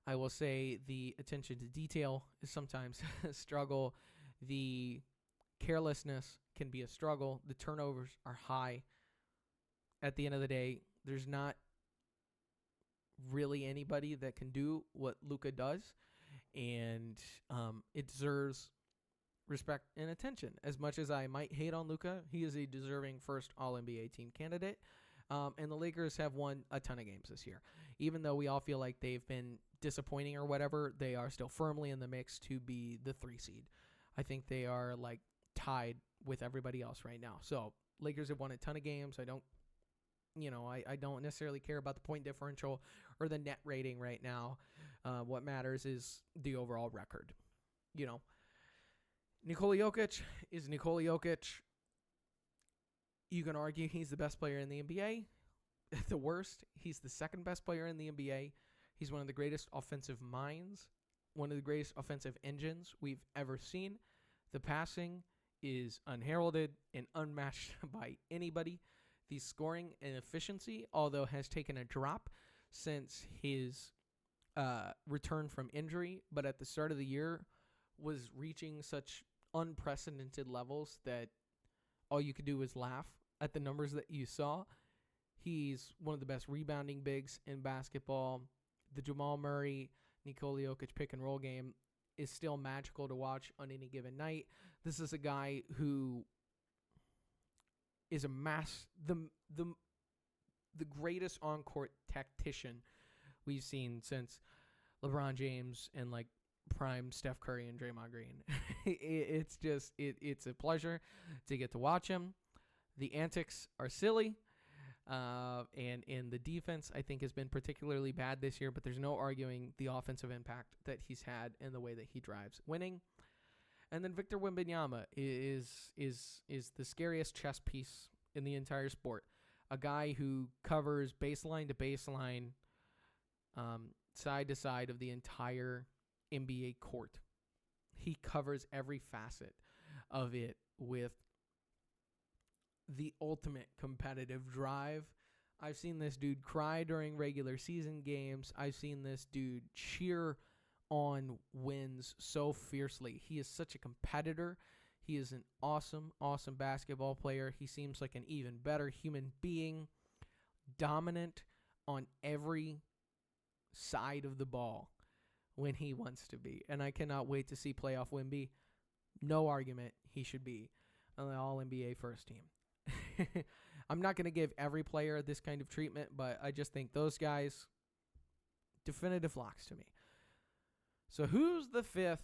I will say the attention to detail is sometimes a struggle. The carelessness can be a struggle. The turnovers are high. At the end of the day, there's not really anybody that can do what Luka does, and it deserves respect and attention. As much as I might hate on Luka, he is a deserving first All-NBA team candidate, and the Lakers have won a ton of games this year. Even though we all feel like they've been disappointing or whatever, they are still firmly in the mix to be the 3 seed. I think they are like tied with everybody else right now. So Lakers have won a ton of games. I don't necessarily care about the point differential or the net rating right now. What matters is the overall record. Nikola Jokic is Nikola Jokic. You can argue he's the best player in the NBA. At the worst, he's the second best player in the NBA. He's one of the greatest offensive minds, one of the greatest offensive engines we've ever seen. The passing is unheralded and unmatched by anybody. The scoring and efficiency, although has taken a drop since his return from injury, but at the start of the year was reaching such unprecedented levels that all you could do was laugh at the numbers that you saw. He's one of the best rebounding bigs in basketball. The Jamal Murray, Nikola Jokic pick and roll game is still magical to watch on any given night. This is a guy who is the greatest on-court tactician we've seen since LeBron James and like prime Steph Curry and Draymond Green. It's a pleasure to get to watch him. The antics are silly, and the defense I think has been particularly bad this year, but there's no arguing the offensive impact that he's had and the way that he drives winning. And then Victor Wembanyama is the scariest chess piece in the entire sport. A guy who covers baseline to baseline, side to side of the entire NBA court. He covers every facet of it with the ultimate competitive drive. I've seen this dude cry during regular season games. I've seen this dude cheer on wins so fiercely. He is such a competitor. He is an awesome, awesome basketball player. He seems like an even better human being, dominant on every side of the ball when he wants to be. And I cannot wait to see playoff Wemby. No argument, he should be on the All-NBA first team. I'm not going to give every player this kind of treatment, but I just think those guys, definitive locks to me. So who's the 5th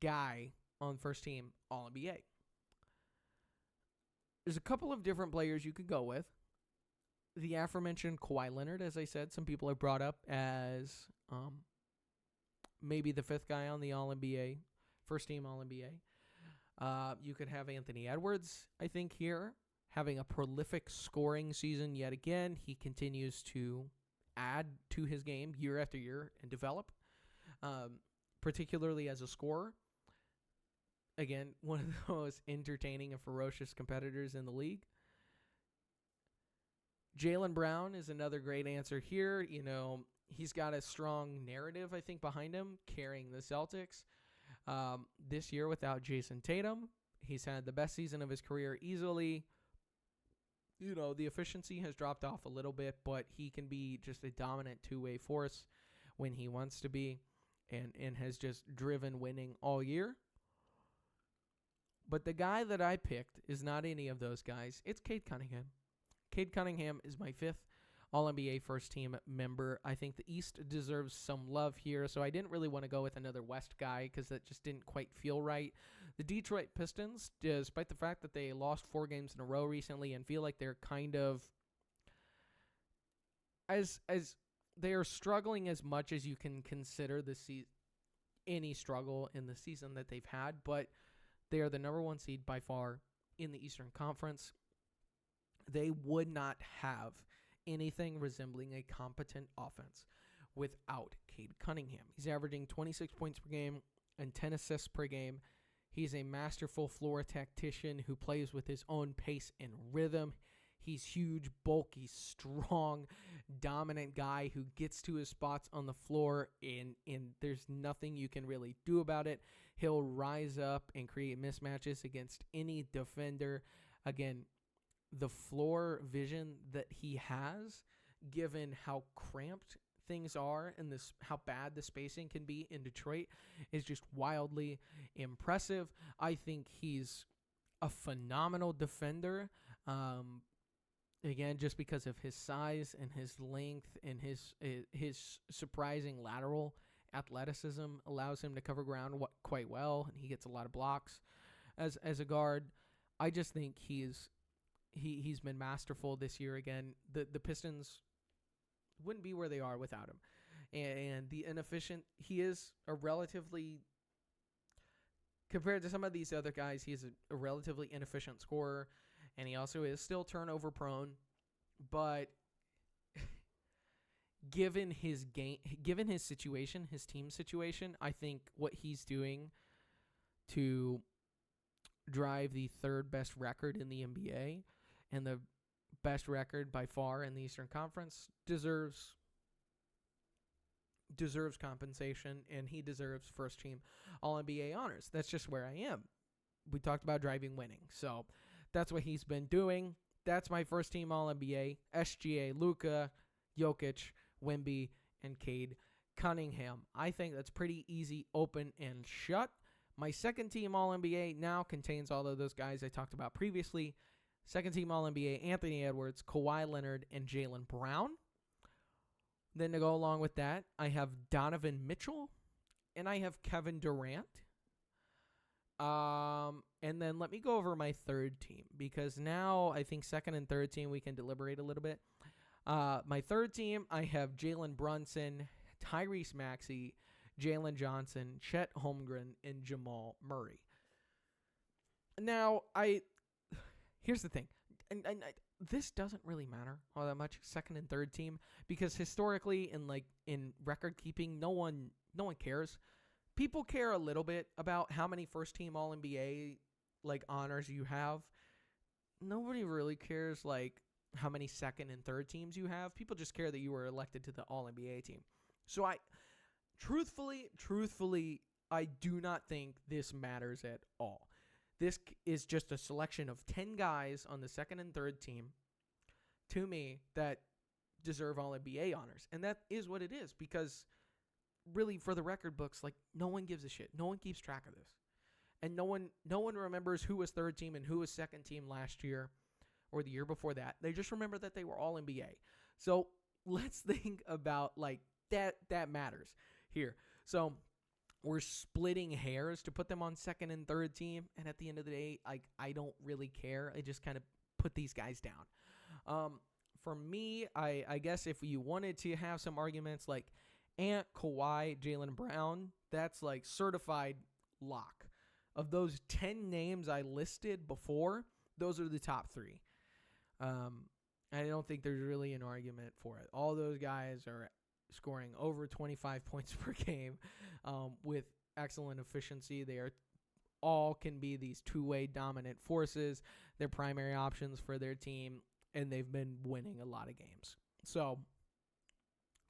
guy on first team All-NBA. There's a couple of different players you could go with. The aforementioned Kawhi Leonard, as I said, some people have brought up as maybe the fifth guy on the All-NBA, first team All-NBA. You could have Anthony Edwards, I think, here, having a prolific scoring season yet again. He continues to add to his game year after year and develop, particularly as a scorer. Again, one of the most entertaining and ferocious competitors in the league. Jaylen Brown is another great answer here. You know, he's got a strong narrative, I think, behind him, carrying the Celtics. This year without Jason Tatum, he's had the best season of his career easily. You know, the efficiency has dropped off a little bit, but he can be just a dominant two-way force when he wants to be, and has just driven winning all year. But the guy that I picked is not any of those guys. It's Cade Cunningham. Cade Cunningham is my fifth All-NBA first-team member. I think the East deserves some love here, so I didn't really want to go with another West guy because that just didn't quite feel right. The Detroit Pistons, despite the fact that they lost 4 games in a row recently and feel like they're kind of as they are struggling as much as you can consider any struggle in the season that they've had, but they are the number 1 seed by far in the Eastern Conference. They would not have anything resembling a competent offense without Cade Cunningham. He's averaging 26 points per game and 10 assists per game. He's a masterful floor tactician who plays with his own pace and rhythm. He's huge, bulky, strong, dominant guy who gets to his spots on the floor, and there's nothing you can really do about it. He'll rise up and create mismatches against any defender. Again, the floor vision that he has, given how cramped things are and how bad the spacing can be in Detroit, is just wildly impressive. I think he's a phenomenal defender. Again, just because of his size and his length and his surprising lateral athleticism allows him to cover ground quite well, and he gets a lot of blocks as a guard. I just think he's been masterful this year again. The Pistons wouldn't be where they are without him. And the inefficient, he is a relatively, compared to some of these other guys, he's a relatively inefficient scorer, and he also is still turnover prone. But given his situation, his team situation, I think what he's doing to drive the third best record in the NBA and the best record by far in the Eastern Conference deserves compensation, and he deserves first team All-NBA honors. That's just where I am. We talked about driving winning, so that's what he's been doing. That's my first team All-NBA: SGA, Luka, Jokic, Wemby, and Cade Cunningham. I think that's pretty easy, open, and shut. My second team All-NBA now contains all of those guys I talked about previously. Second team All-NBA: Anthony Edwards, Kawhi Leonard, and Jaylen Brown. Then to go along with that, I have Donovan Mitchell, and I have Kevin Durant. And then let me go over my third team, because now I think second and third team we can deliberate a little bit. My third team, I have Jalen Brunson, Tyrese Maxey, Jalen Johnson, Chet Holmgren, and Jamal Murray. Now, here's the thing, and this doesn't really matter all that much, second and third team, because historically in record keeping, no one cares. People care a little bit about how many first team All-NBA honors you have. Nobody really cares how many second and third teams you have. People just care that you were elected to the All-NBA team. So truthfully, I do not think this matters at all. This is just a selection of 10 guys on the second and third team, to me, that deserve All-NBA honors. And that is what it is, because really, for the record books, no one gives a shit. No one keeps track of this. And no one remembers who was third team and who was second team last year or the year before that. They just remember that they were all NBA. So let's think about that matters here. So we're splitting hairs to put them on second and third team. And at the end of the day, like, I don't really care. I just kind of put these guys down. For me, I guess if you wanted to have some arguments like Ant, Kawhi, Jaylen Brown, that's like certified lock. Of those 10 names I listed before, those are the top 3. I don't think there's really an argument for it. All those guys are scoring over 25 points per game with excellent efficiency. They are all can be these two-way dominant forces. They're primary options for their team, and they've been winning a lot of games. So,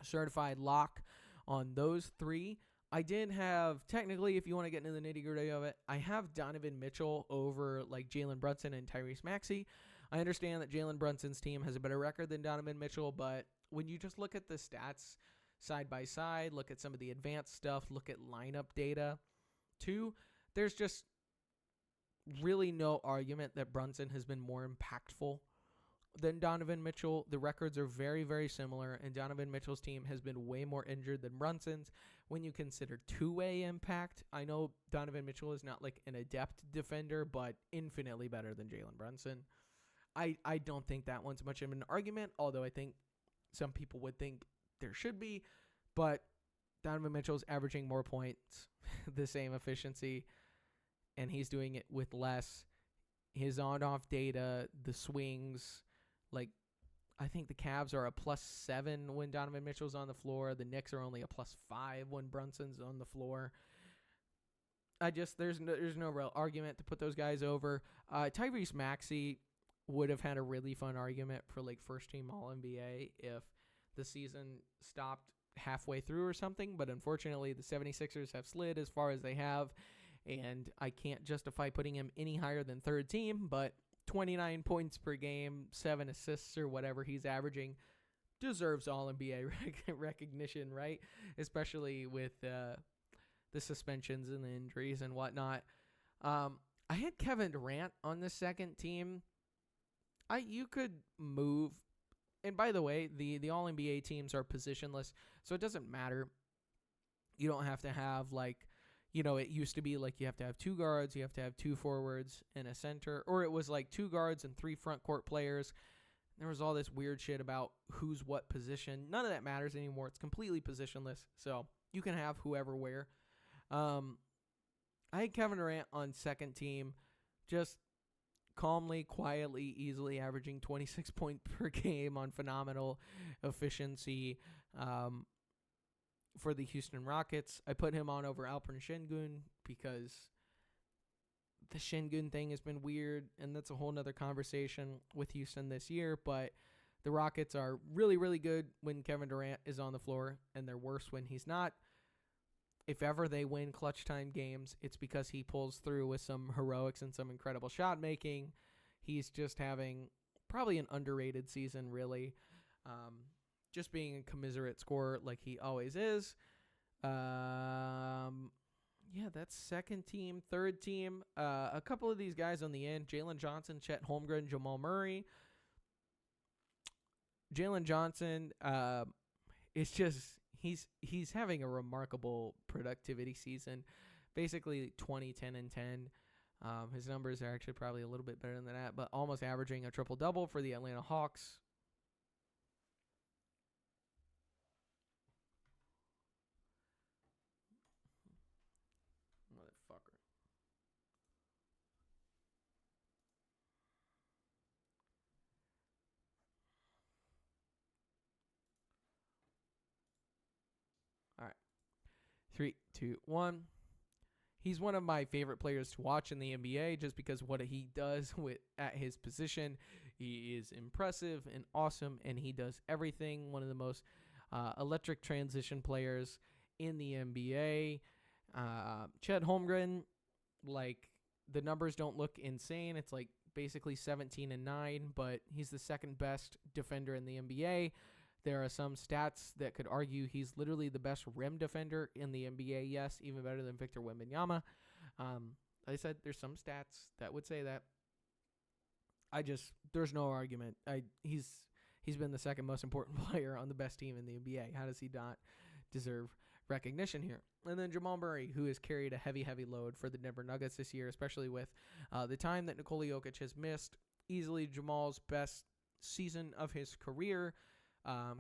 certified lock on those 3. I did have, technically, if you want to get into the nitty-gritty of it, I have Donovan Mitchell over like Jalen Brunson and Tyrese Maxey. I understand that Jalen Brunson's team has a better record than Donovan Mitchell, but when you just look at the stats side by side, look at some of the advanced stuff, look at lineup data, too, there's just really no argument that Brunson has been more impactful than Donovan Mitchell. The records are very, very similar, and Donovan Mitchell's team has been way more injured than Brunson's. When you consider two-way impact, I know Donovan Mitchell is not like an adept defender, but infinitely better than Jalen Brunson. I don't think that one's much of an argument, although I think some people would think there should be, but Donovan Mitchell's averaging more points, the same efficiency, and he's doing it with less. His on-off data, the swings, like I think the Cavs are a +7 when Donovan Mitchell's on the floor. The Knicks are only a +5 when Brunson's on the floor. There's no real argument to put those guys over. Tyrese Maxey would have had a really fun argument for like first team All-NBA if the season stopped halfway through or something, but unfortunately the 76ers have slid as far as they have, and I can't justify putting him any higher than third team, but 29 points per game, 7 assists or whatever he's averaging deserves All-NBA recognition, right? Especially with the suspensions and the injuries and whatnot. I had Kevin Durant on the second team. You could move, and by the way, the All-NBA teams are positionless, so it doesn't matter. You don't have to have like, it used to be like you have to have 2 guards, you have to have 2 forwards and a center, or it was like 2 guards and 3 front court players. There was all this weird shit about who's what position. None of that matters anymore. It's completely positionless, so you can have whoever where. I had Kevin Durant on second team, just calmly, quietly, easily averaging 26 points per game on phenomenal efficiency for the Houston Rockets. I put him on over Alperen Şengün because the Şengün thing has been weird, and that's a whole nother conversation with Houston this year, but the Rockets are really, really good when Kevin Durant is on the floor, and they're worse when he's not. If ever they win clutch time games, it's because he pulls through with some heroics and some incredible shot making. He's just having probably an underrated season, really. Just being a commiserate scorer like he always is. That's second team. Third team, a couple of these guys on the end: Jalen Johnson, Chet Holmgren, Jamal Murray. Jalen Johnson is just he's having a remarkable productivity season. Basically 20, 10, and 10. His numbers are actually probably a little bit better than that, but almost averaging a triple-double for the Atlanta Hawks. Motherfucker. All right. 3, 2, 1. He's one of my favorite players to watch in the NBA just because what he does at his position. He is impressive and awesome, and he does everything. One of the most electric transition players in the NBA. Chet Holmgren, like, the numbers don't look insane. It's like basically 17 and 9, but he's the second best defender in the NBA. There are some stats that could argue he's literally the best rim defender in the NBA. Yes, even better than Victor Wembanyama. Like I said, there's some stats that would say that. There's no argument. He's been the second most important player on the best team in the NBA. How does he not deserve recognition here. And then Jamal Murray, who has carried a heavy load for the Denver Nuggets this year, especially with the time that Nikola Jokic has missed. Easily Jamal's best season of his career.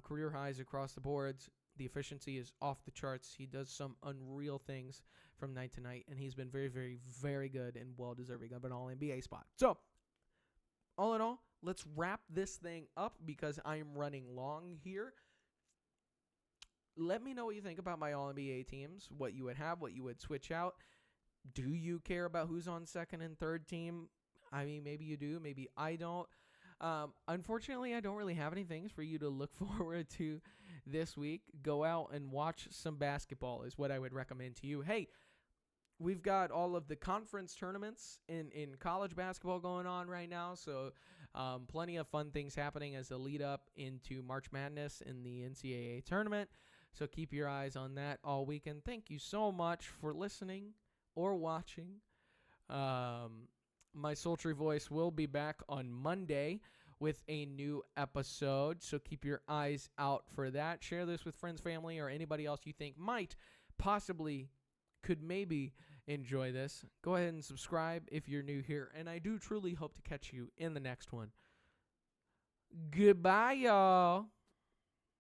Career highs across the boards. The efficiency is off the charts. He does some unreal things from night to night, and he's been very, very, very good and well-deserving of an All-NBA spot. So, all in all, let's wrap this thing up because I'm running long here. Let me know what you think about my All-NBA teams, what you would have, what you would switch out. Do you care about who's on second and third team? I mean, maybe you do, maybe I don't. Unfortunately, I don't really have any things for you to look forward to this week. Go out and watch some basketball is what I would recommend to you. Hey, we've got all of the conference tournaments in college basketball going on right now, so plenty of fun things happening as a lead up into March Madness in the NCAA tournament. So keep your eyes on that all weekend. Thank you so much for listening or watching. My sultry voice will be back on Monday with a new episode, so keep your eyes out for that. Share this with friends, family, or anybody else you think might possibly could maybe enjoy this. Go ahead and subscribe if you're new here, and I do truly hope to catch you in the next one. Goodbye, y'all.